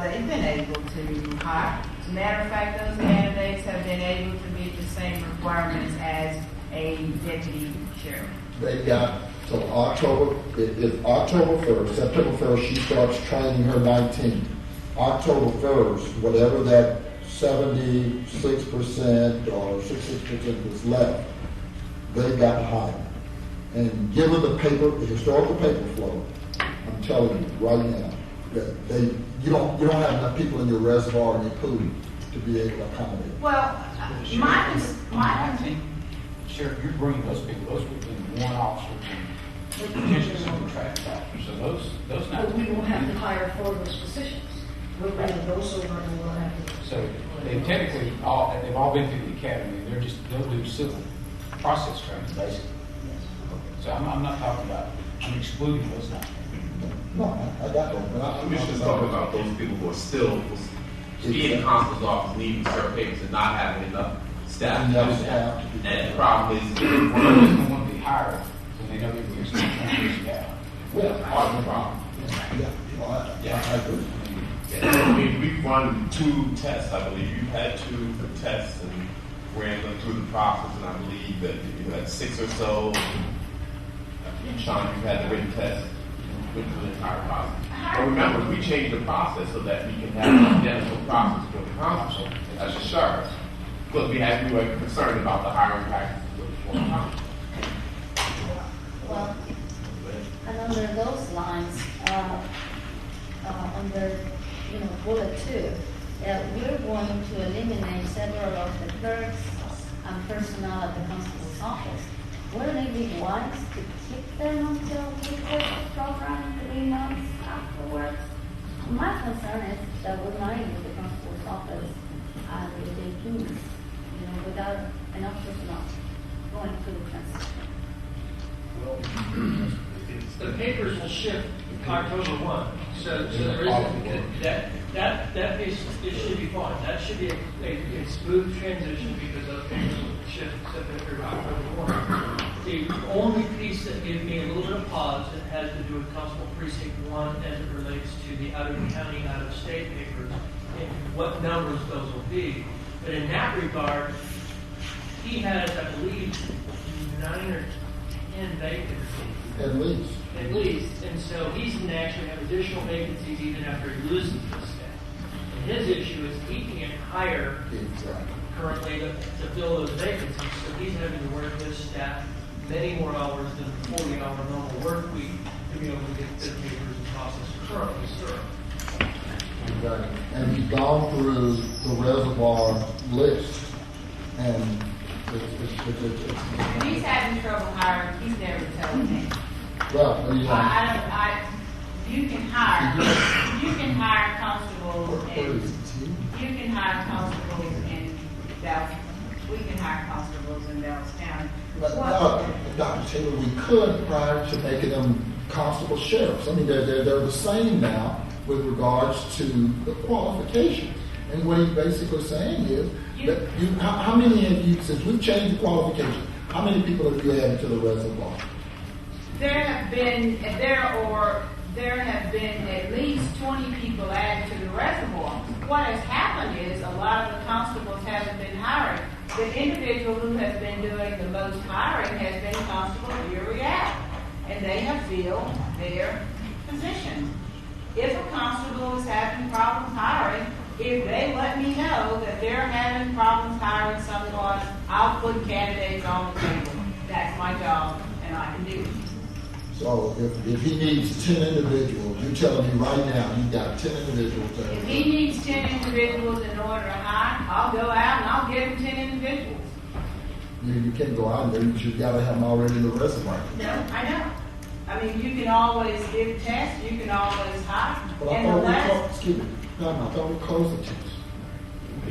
they've been able to hire. As a matter of fact, those candidates have been able to meet the same requirements as a deputy sheriff. They've got So if October 1st, September 1st, she starts training her 19. October 1st, whatever that 76% or 66% is left, they got to hire. And given the historical paper flow, I'm telling you right now, that you don't have enough people in your reservoir and your pool to be able to accommodate. Well, my Sheriff, you're bringing those people, those would be one officer and potentially some contract officers. So those not. But we will have to hire for those positions. We'll bring those over and we'll have to. So they technically they've all been through the academy. They'll do civil process training basically. So I'm not talking about. I'm excluding those now. No, I got them. I'm just talking about those people who are still being in the constable's office, needing certain papers and not having enough staff to do that. And the problem is, They don't want to be hired, so they know they're going to transition out. Well, part of the problem. Yeah, I agree. I mean, we've run 2 tests, I believe. You've had 2 tests and ran them through the process, and I believe that you had 6 or so. Sean, you've had the written test, went through the entire process. But remember, we changed the process so that we can have an identical process for the constable as a sheriff. But we were concerned about the hiring practices of the former constable. Well, and under those lines, under bullet 2, we're going to eliminate several of the clerks and personnel at the constable's office. Wouldn't it be wise to keep them until we get the program 3 months afterwards? My concern is that we're not able the constable's office and the detainees, without enough personnel going through the transition. The papers will shift October 1, so there isn't that piece. It should be fine. That should be a smooth transition because those papers will shift September October 1. The only piece that gives me a little bit of pause that has to do with Constable Precinct 1 as it relates to the out-of-county, out-of-state papers and what numbers those will be. But in that regard, he has, I believe, 9 or 10 vacancies. At least. At least. And so he's going to actually have additional vacancies even after he loses the staff. And his issue is he can't hire currently to fill those vacancies. So he's having to work his staff many more hours than the 40-hour normal work week to be able to get the papers and process currently served. Exactly. And he's gone through the reservoir list, and If he's having trouble hiring, he's never telling me. Well, you can hire constables in Dallas. We can hire constables in Dallas County. But Dr. Taylor, we could prior to making them constable sheriffs. I mean, they're the same now with regards to the qualifications. And what he's basically saying is that how many have you, since we've changed the qualifications, how many people have you added to the reservoir? There have been at least 20 people added to the reservoir. What has happened is a lot of the constables haven't been hiring. The individual who has been doing the most hiring has been Constable Uriel, and they have filled their position. If a constable is having problems hiring, if they let me know that they're having problems hiring someone, I'll put candidates on the table. That's my job, and I can do it. So if he needs 10 individuals, you're telling me right now you've got 10 individuals there. If he needs 10 individuals in order to hire, I'll go out and I'll give him 10 individuals. You can't go out there, you've got to have them already in the reservoir. No, I know. I mean, you can always give tests, you can always hire. But I thought we closed the test. I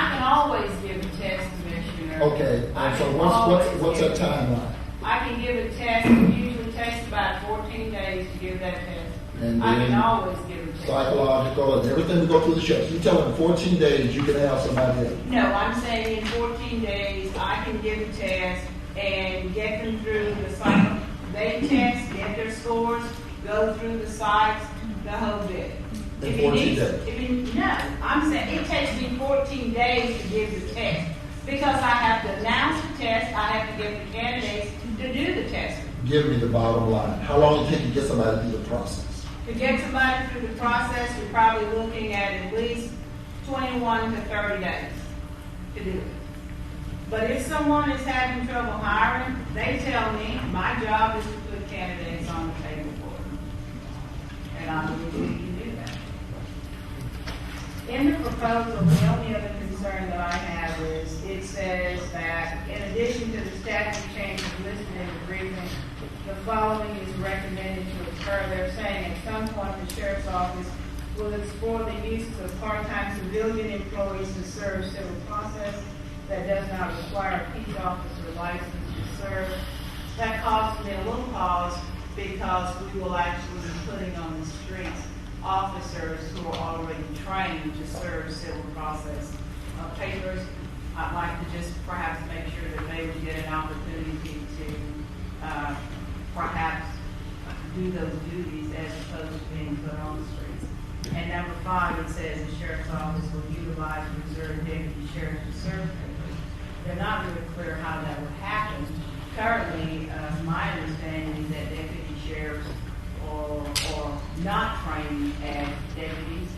can always give a test, Commissioner. Okay, and so what's that timeline? I can give a test. It usually takes about 14 days to give that test. And I can always give a test. Psychological and everything we go through the show. So you tell them in 14 days you can have somebody else. No, I'm saying in 14 days I can give a test and get them through the cycle. They test, get their scores, go through the sites, the whole bit. In 14 days? No, I'm saying it takes me 14 days to give the test. Because I have to announce the test, I have to get the candidates to do the testing. give me the bottom line. How long can you get somebody through the process? To get somebody through the process, you're probably looking at least 21 to 30 days to do it. But if someone is having trouble hiring, they tell me my job is to put candidates on the table for them. And I believe we can do that. In the proposal, the only other concern that I have is it says that in addition to the statute changes listed in the briefing, the following is recommended to occur. They're saying at some point the sheriff's office will explore the use of part-time civilian employees to serve civil process that does not require a peace officer license to serve. That causes me a little pause because we will actually be putting on the streets officers who are already trained to serve civil process papers. I'd like to just perhaps make sure that they would get an opportunity to perhaps do those duties as opposed to being put on the streets. And number 5, it says the sheriff's office will utilize reserve deputy sheriffs to serve papers. They're not really clear how that would happen. Currently, my understanding is that deputy sheriffs are not trained as deputies.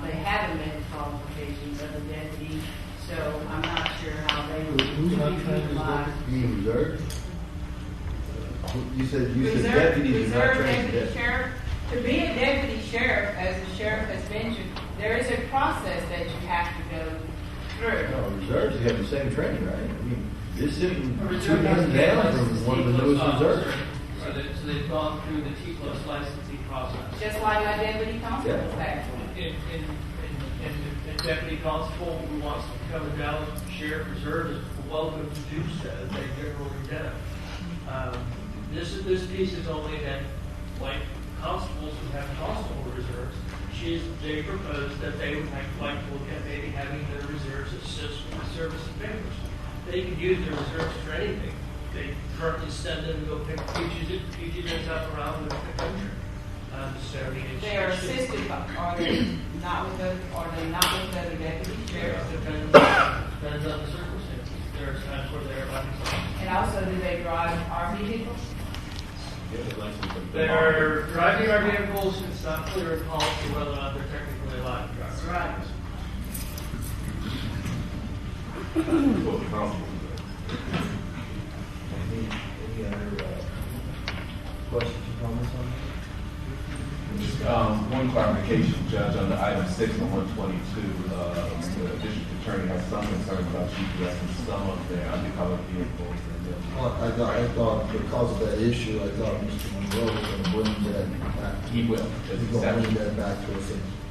They haven't met the qualifications of a deputy, so I'm not sure how they would Who's not trained as deputy? You mean reserve? You said deputies are not trained as deputy deputies. sheriff. To be a deputy sheriff, as the sheriff has mentioned, there is a process that you have to go through. No, reserves have the same training, right? I mean, this sitting A 2 reserve has months to be down licensed from as one of the T+ newest officer. reserves. So they've gone through the T+ licensing process. Just like my deputy constables have. In deputy constable who wants to become a Dallas Sheriff Reserve is welcome to do so. They generally do. This piece is only that, like constables who have constable reserves, they propose that they would like to look at maybe having their reserves assist with the service of papers. They can use their reserves for anything. They currently send them to go pick fugitives up around the country. They are assisted, are they not with other deputy sheriffs? Depends on the circumstances. There are times where they're licensed. And also, do they drive our vehicles? They're driving our vehicles. It's not clear in policy whether or not they're technically allowed to drive. That's right. Any other questions or comments on that? Just one clarification, Judge, under item 6 and 122, the district attorney has some concerns about GPS and some of their undercover vehicles. I thought because of that issue, I thought Mr. Monroe was going to bring that back. He will. He's going to bring that back to us.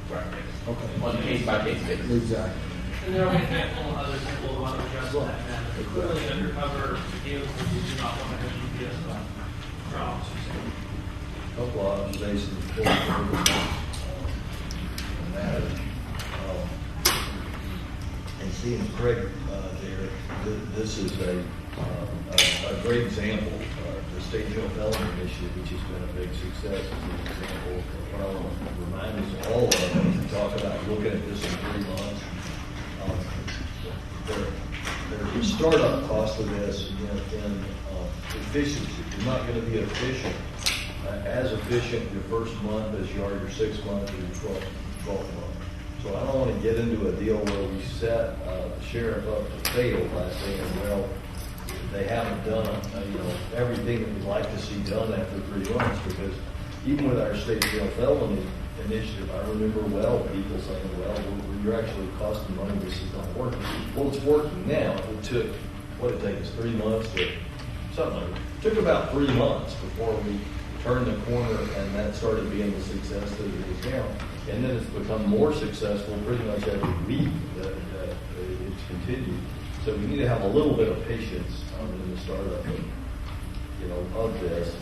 Right. Okay. On a case-by-case basis. Exactly. And there will be a handful of others that will want to address that matter. Clearly, undercover vehicles, you do not want to have GPS for officers. Couple of observations before we move on the matter. And seeing Craig there, this is a great example. The state jail felony initiative, which has been a big success, is an example of what I want to remind us all of as we talk about looking at this in 3 months. There's startup cost of this in efficiency. You're not going to be efficient, as efficient your first month as you are your 6th month or your 12th month. So I don't want to get into a deal where we set the sheriff up to fail by saying, well, they haven't done everything that we'd like to see done after 3 months, because even with our state jail felony initiative, I remember people saying, well, you're actually costing money, this is not working. Well, it's working now. It took, it take us 3 months to, something like that. It took about 3 months before we turned the corner and that started being the success that it is now. And then it's become more successful pretty much every week that it's continued. So we need to have a little bit of patience in the startup of this.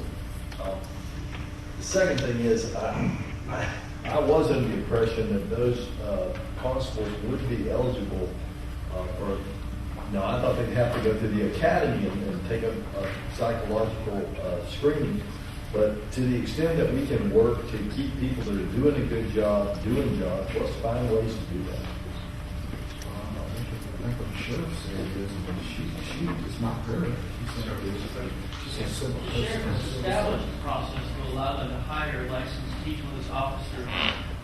The second thing is, I was under the impression that those constables would be eligible for. Now, I thought they'd have to go through the academy and take a psychological screening. But to the extent that we can work to keep people that are doing a good job doing jobs, let's find ways to do that. think what the sheriff said is that she is not there. She's a civil The sheriff has person. established a process to allow them to hire licensed police officers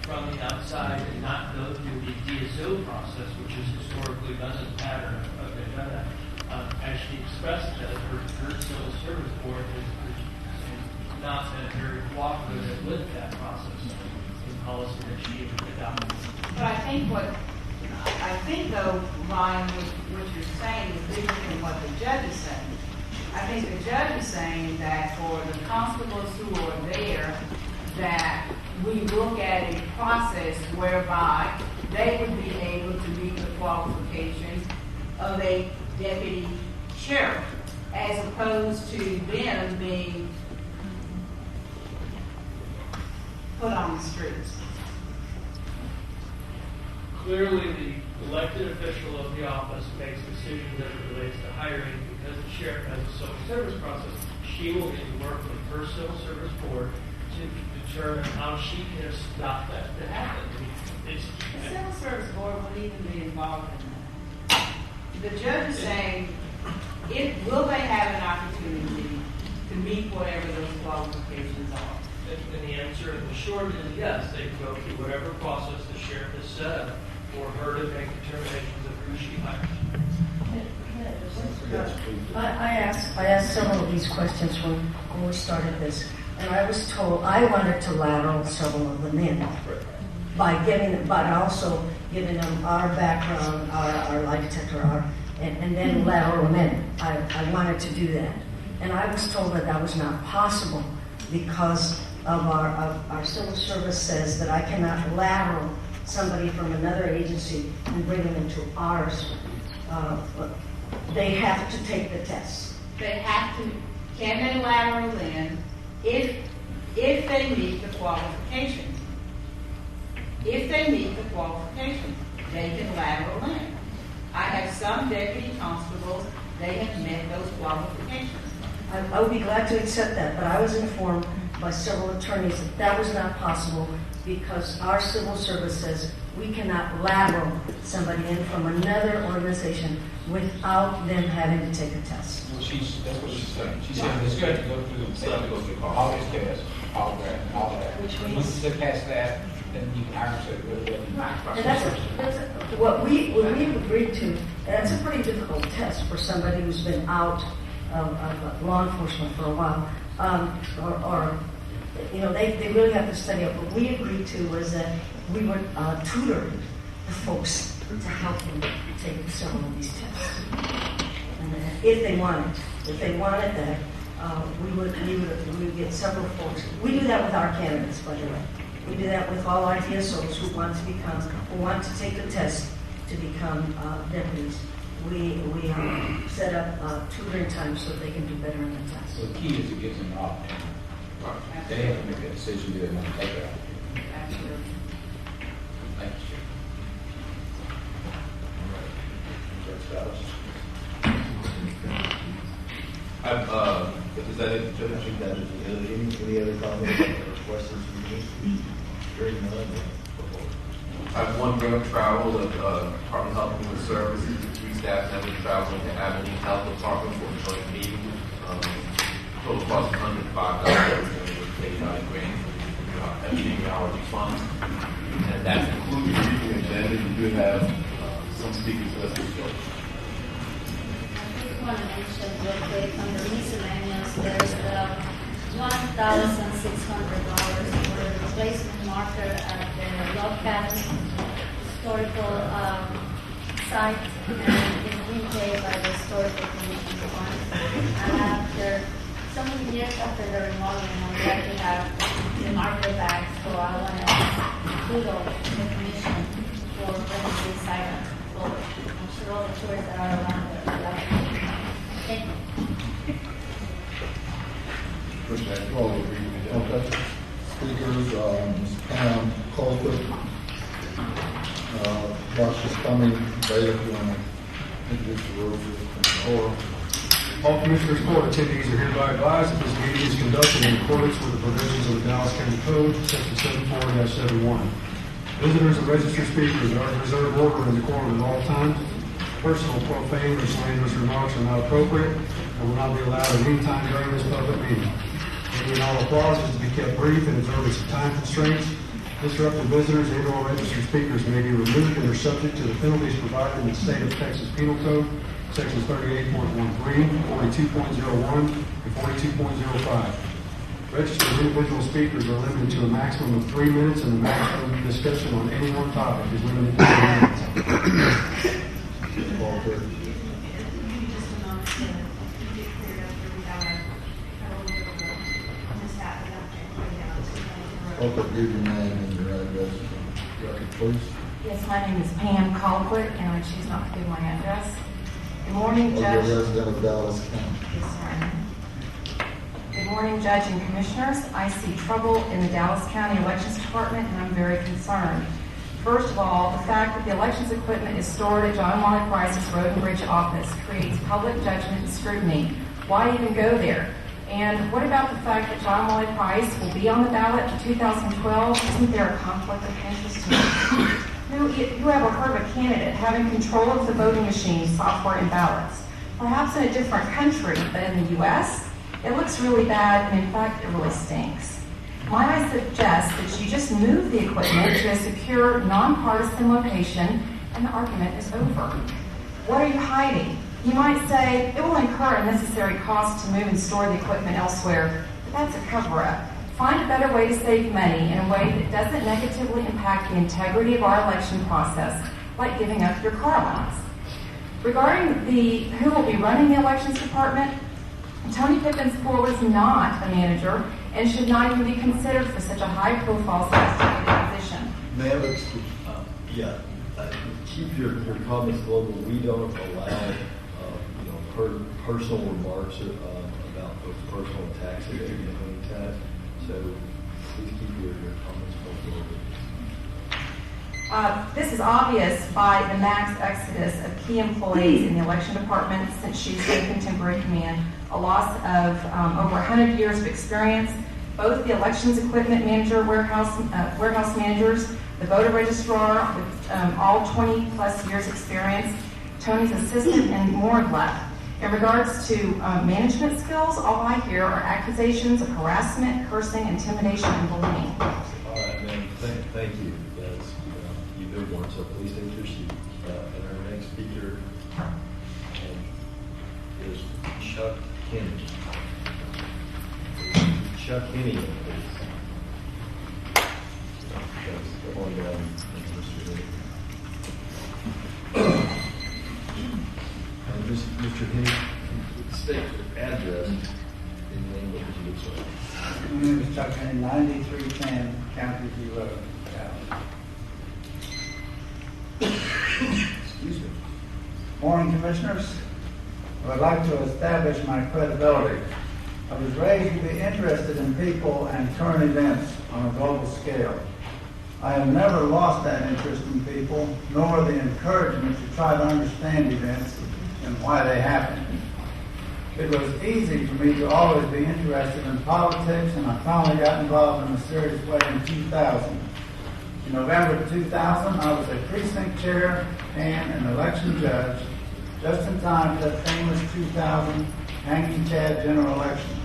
from the outside and not go through the DSO process, which is historically done as a pattern of they've done that. As she expressed that her civil service board has not been very cooperative with that process in policy that she adopted. But I think though, Ryan, what you're saying is different from what the judge is saying. I think the judge is saying that for the constables who are there, that we look at a process whereby they would be able to meet the qualifications of a deputy sheriff, as opposed to them being put on the streets. Clearly, the elected official of the office makes decisions as it relates to hiring. Because the sheriff has a civil service process, she will get to work with her civil service board to determine how she can stop that to happen. The civil service board would even be involved in that. The judge is saying, will they have an opportunity to meet whatever those qualifications are? And the answer in the short is yes, they can go through whatever process the sheriff has set up for her to make determinations of who she hires. I asked several of these questions when we started this, and I was told I wanted to lateral several of them in but also giving them our background, our life detector, and then lateral them in. I wanted to do that, and I was told that was not possible because of our civil service says that I cannot lateral somebody from another agency and bring them into ours. They have to take the test. They have to. Can they lateral in if they meet the qualifications? If they meet the qualifications, they can lateral in. I have some deputy constables, they have met those qualifications. I would be glad to accept that, but I was informed by several attorneys that was not possible because our civil service says we cannot lateral somebody in from another organization without them having to take a test. Well, that's what she's saying. She said it's got to go through all these tests, all that. Which means once you pass that, then you can hire somebody. And that's what we've agreed to. And that's a pretty difficult test for somebody who's been out of law enforcement for a while, they really have to study it. What we agreed to was that we would tutor the folks to help them take several of these tests, and if they wanted that, we would get several folks. We do that with our candidates, by the way. We do that with all our DSOs who want to take the test to become deputies. We set up tutoring time so they can do better in the test. So the key is to get them off. They have to make a decision do they want to take it out. Absolutely. Thank you. Is that it, Judge? Any other comments or questions from you? Hearing none. I have one grant travel of Department of Health and Human Services, 3 staff members traveling to Abilene Health Department for a joint meeting. Total cost of $105 with $89 grand from epidemiology funds. And that concludes the briefing agenda. You do have some speakers listed. I just want to mention real quick under miscellaneous, there's $1,600 for a replacement marker at the Love Cabin historical site, and it's being paid by the Historical Commission Fund. And after so many years after the remodeling, I would like to have the marker back, so I want to kudos to the commission for bringing this item forward. I'm sure all the tourists that are around there would like to. Thank you. Okay. Speakers, Ms. Pam Colquitt, Bush is coming. Bailiff, you want to introduce the rules of order? All Commissioners Court attendees are hereby advised that this meeting is conducted in accordance with the provisions of the Dallas County Code, Section 74-71. Visitors and registered speakers are in reserved order in the court at all times. Personal, profane, or slanderous remarks are not appropriate and will not be allowed at any time during this public meeting. Any and all applause is to be kept brief and observance of time constraints. Disruptive visitors and or registered speakers may be removed and are subject to the penalties provided in the State of Texas Penal Code, Sections 38.13, 42.01, and 42.05. Registered individual speakers are limited to a maximum of 3 minutes, and the maximum discussion on any one topic is limited to 3 minutes. Walter. Also, give your name and your address. Record, please. Yes, my name is Pam Colquitt, and I choose not to give my address. Good morning, Or Judge. you're a resident of Dallas County. Yes, sir. Good morning, Judge and Commissioners. I see trouble in the Dallas County Elections Department, and I'm very concerned. First of all, the fact that the elections equipment is stored at John Wiley Price's Road and Bridge office creates public judgment and scrutiny. Why even go there? And what about the fact that John Wiley Price will be on the ballot in 2012? Isn't there a conflict of interest here? Who ever heard of a candidate having control of the voting machine, software, and ballots? Perhaps in a different country, but in the U.S., it looks really bad, and in fact, it really stinks. Might I suggest that you just move the equipment to a secure, nonpartisan location, and the argument is over. What are you hiding? You might say, it will incur unnecessary costs to move and store the equipment elsewhere, but that's a cover-up. Find a better way to save money in a way that doesn't negatively impact the integrity of our election process, like giving up your car allowance. Regarding who will be running the elections department, Tony Pippin's pool was not a manager and should not even be considered for such a high-profile sophisticated position. Ma'am, keep your comments local. We don't allow personal remarks about folks' personal attacks at any time. So please keep your comments local. This is obvious by the mass exodus of key employees in the election department since she's taken temporary command, a loss of over 100 years of experience. Both the elections equipment manager, warehouse managers, the voter registrar with all 20 plus years experience, Tony's assistant, and more left. In regards to management skills, all I hear are accusations of harassment, cursing, intimidation, and bullying. All right, ma'am. Thank you. You've been warned, so please take your seat. And our next speaker is Chuck Kennedy. Chuck Kennedy, please. Come on down, Mr. Henry. And Mr. Henry, state your address in the name of the user. My name is Chuck Henry, 9310 County View Road, Dallas. Excuse me. Morning, Commissioners. I would like to establish my credibility. I was raised to be interested in people and current events on a global scale. I have never lost that interest in people, nor the encouragement to try to understand events and why they happen. It was easy for me to always be interested in politics, and I finally got involved in a serious way in 2000. In November 2000, I was a precinct chair and an election judge, just in time for that famous 2000 Hanging Chad general election.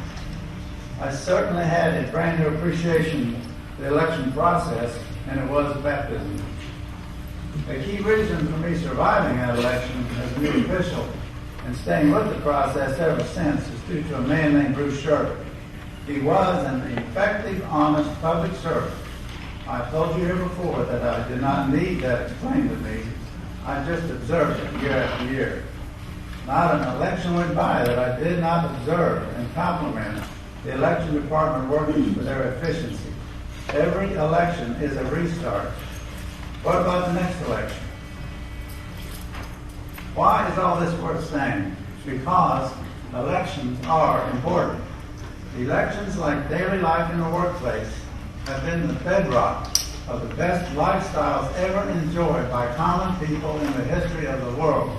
I certainly had a brand new appreciation for the election process, and it was a baptism. A key reason for me surviving that election as a new official and staying with the process ever since is due to a man named Bruce Sherman. He was an effective, honest public servant. I told you here before that I did not need that explained to me. I just observed it year after year. Not an election went by that I did not observe and compliment the election department workers for their efficiency. Every election is a restart. What about the next election? Why is all this worth saying? Because elections are important. Elections, like daily life in the workplace, have been the bedrock of the best lifestyles ever enjoyed by common people in the history of the world.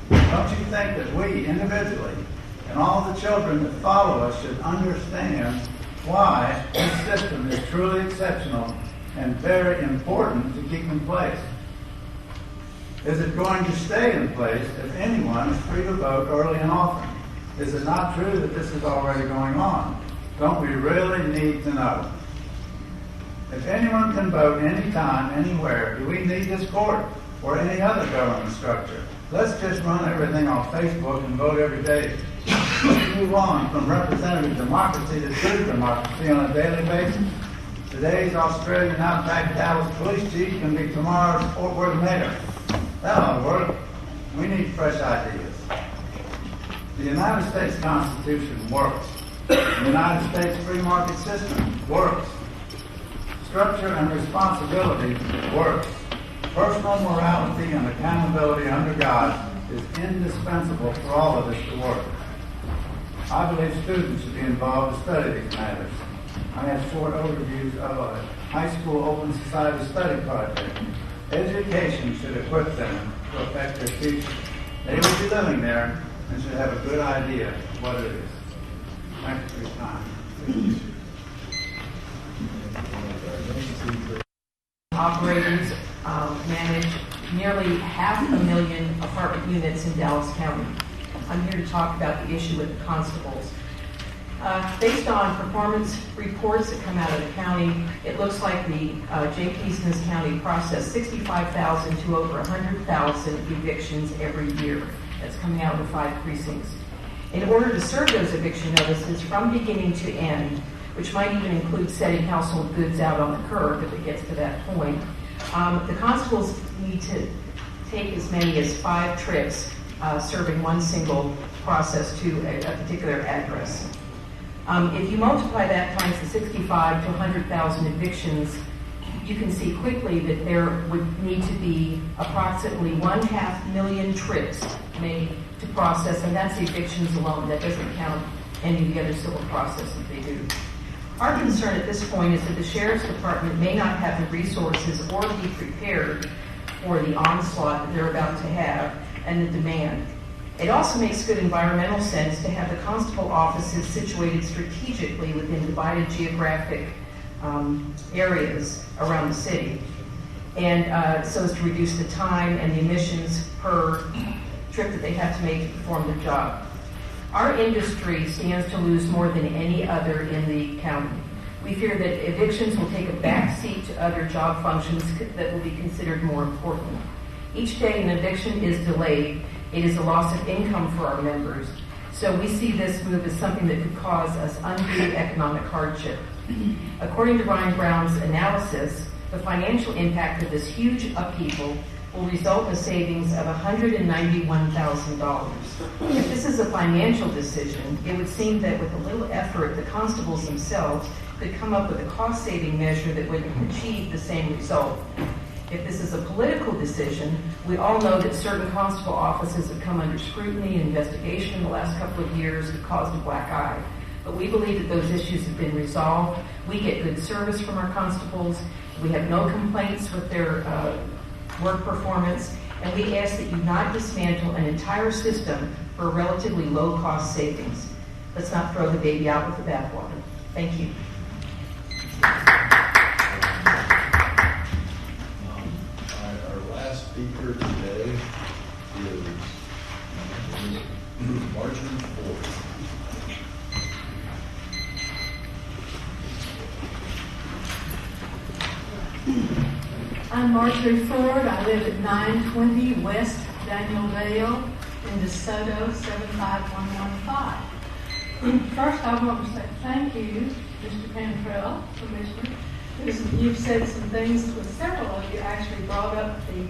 Don't you think that we, individually, and all the children that follow us should understand why this system is truly exceptional and very important to keep in place? Is it going to stay in place if anyone is free to vote early and often? Is it not true that this is already going on? Don't we really need to know? If anyone can vote anytime, anywhere, do we need this court or any other government structure? Let's just run everything on Facebook and vote every day. Let's move on from representative democracy to true democracy on a daily basis. Today's Australian outback Dallas police chief can be tomorrow's Fort Worth mayor. That ought to work. We need fresh ideas. The United States Constitution works. The United States free market system works. Structure and responsibility works. Personal morality and accountability under God is indispensable for all of us to work. I believe students should be involved to study these matters. I have short overviews of a high school open society study project. Education should equip them to affect their future. They will be living there and should have a good idea of what it is. Thank you for your time. Operators manage nearly 500,000 apartment units in Dallas County. I'm here to talk about the issue with the constables. Based on performance reports that come out of the county, it looks like the J.P. Smith County processed 65,000 to over 100,000 evictions every year. That's coming out of the 5 precincts. In order to serve those eviction notices from beginning to end, which might even include setting household goods out on the curb if it gets to that point, the constables need to take as many as 5 trips serving one single process to a particular address. If you multiply that times the 65 to 100,000 evictions, you can see quickly that there would need to be approximately 500,000 trips made to process, and that's the evictions alone. That doesn't count any of the other civil process that they do. Our concern at this point is that the Sheriff's Department may not have the resources or be prepared for the onslaught that they're about to have and the demand. It also makes good environmental sense to have the constable offices situated strategically within divided geographic areas around the city, and so as to reduce the time and the emissions per trip that they have to make to perform their job. Our industry stands to lose more than any other in the county. We fear that evictions will take a backseat to other job functions that will be considered more important. Each day an eviction is delayed, it is a loss of income for our members. So we see this move as something that could cause us undue economic hardship. According to Ryan Brown's analysis, the financial impact of this huge upheaval will result in a savings of $191,000. If this is a financial decision, it would seem that with a little effort, the constables themselves could come up with a cost-saving measure that would achieve the same result. If this is a political decision, we all know that certain constable offices have come under scrutiny and investigation in the last couple of years that caused a black eye. But we believe that those issues have been resolved. We get good service from our constables. We have no complaints with their work performance, and we ask that you not dismantle an entire system for relatively low cost savings. Let's not throw the baby out with the bathwater. Thank you. Our last speaker today is Marjorie Ford. I'm Marjorie Ford. I live at 920 West Daniel Dale in DeSoto 75115. First, I want to say thank you, Mr. Cantrell, Commissioner. You've said some things, with several of you actually brought up the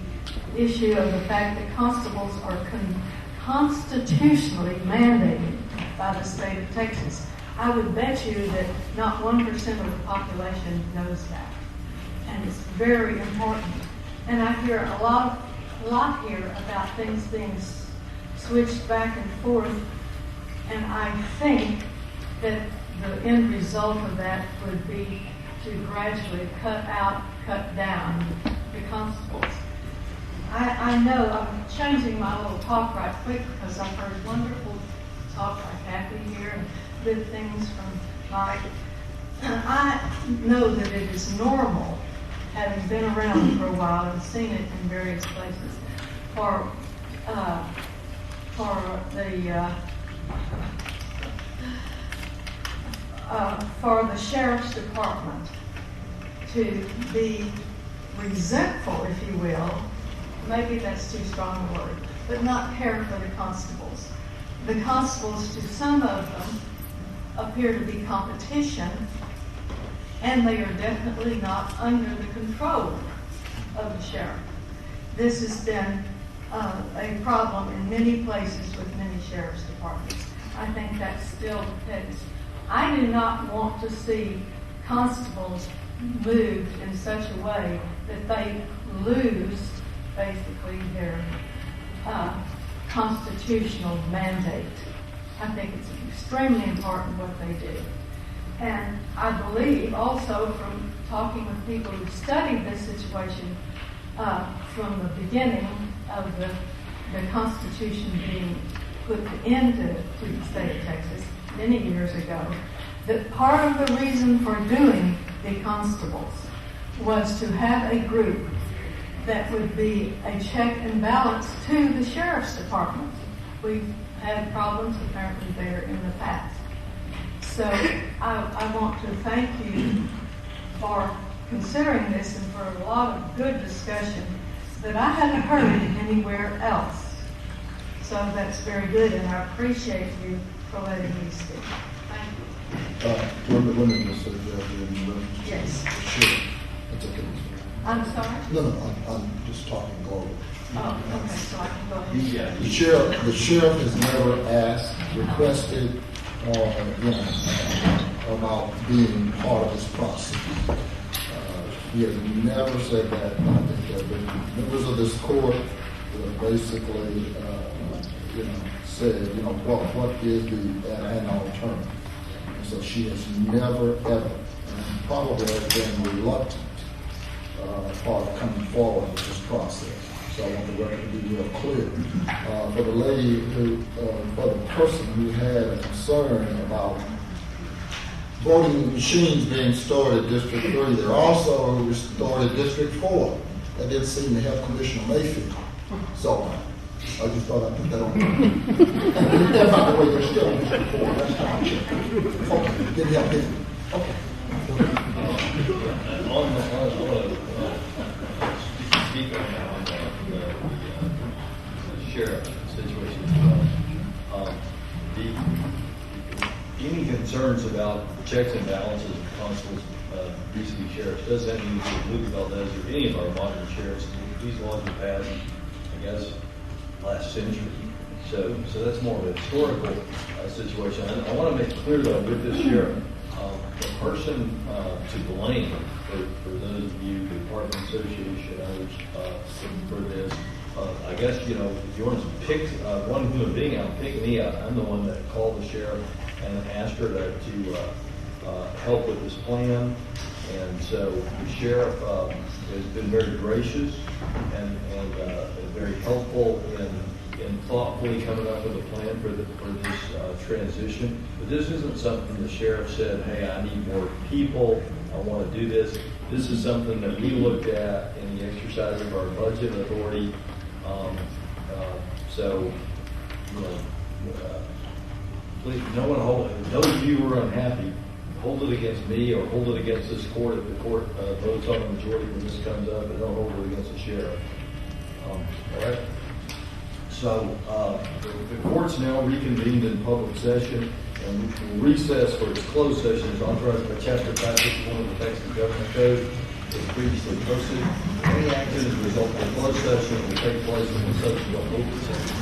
issue of the fact that constables are constitutionally mandated by the state of Texas. I would bet you that not 1% of the population knows that. And it's very important. And I hear a lot here about things being switched back and forth. And I think that the end result of that would be to gradually cut down the constables. I know I'm changing my little talk right quick because I've heard wonderful talk by Kathy here and good things from Mike. I know that it is normal, having been around for a while and seen it in various places, for the sheriff's department to be resentful, if you will, maybe that's too strong a word, but not care for the constables. The constables, to some of them, appear to be competition, and they are definitely not under the control of the sheriff. This has been a problem in many places with many sheriff's departments. I think that's still the case. I do not want to see constables moved in such a way that they lose basically their constitutional mandate. I think it's extremely important what they do. And I believe also from talking with people who studied this situation from the beginning of the Constitution being put into the state of Texas many years ago, that part of the reason for doing the constables was to have a group that would be a check and balance to the sheriff's department. We've had problems apparently there in the past. So I want to thank you for considering this and for a lot of good discussion that I hadn't heard anywhere else. So that's very good, and I appreciate you for letting me speak. Thank you. Let me just say that. Yes. Sure. That's okay. I'm sorry? No, I'm just talking global. Oh, okay, so I can go ahead. Yeah. The sheriff has never asked, requested, or, about being part of this process. He has never said that. I think there have been members of this court who have basically, said, what is an alternative? And so she has never, ever, and probably has been reluctant part of coming forward with this process. So I want the record to be real clear. For the lady for the person who had a concern about voting machines being stored at District 3, they're also stored at District 4. That didn't seem to help Commissioner Mayfield. So I just thought I'd put that on. And by the way, they're still in District 4. That's how I checked. Okay, didn't help him. Okay. Speak on the sheriff situation as well. Any concerns about checks and balances of constables vis-a-vis sheriffs doesn't have anything to do with Luke Valdez or any of our modern sheriffs. These laws were passed, I guess, last century. So that's more of a historical situation. And I want to make clear, though, with this sheriff, the person to blame for those of you, the Department Association, others, for this, I guess, if you want to pick one human being out, pick me out. I'm the one that called the sheriff and asked her to help with this plan. And so the sheriff has been very gracious and very helpful in thoughtfully coming up with a plan for this transition. But this isn't something the sheriff said, hey, I need more people, I want to do this. This is something that we looked at in the exercise of our budget authority. Please, no one hold it. Those of you who are unhappy, hold it against me or hold it against this court if the court votes on the majority when this comes up, and don't hold it against the sheriff. All right? So the court's now reconvened in public session, and will recess for its closed session as authorized by Chapter 551 of the Texas Government Code as previously posted. Any action as a result of the closed session will take place in the subsequent open session.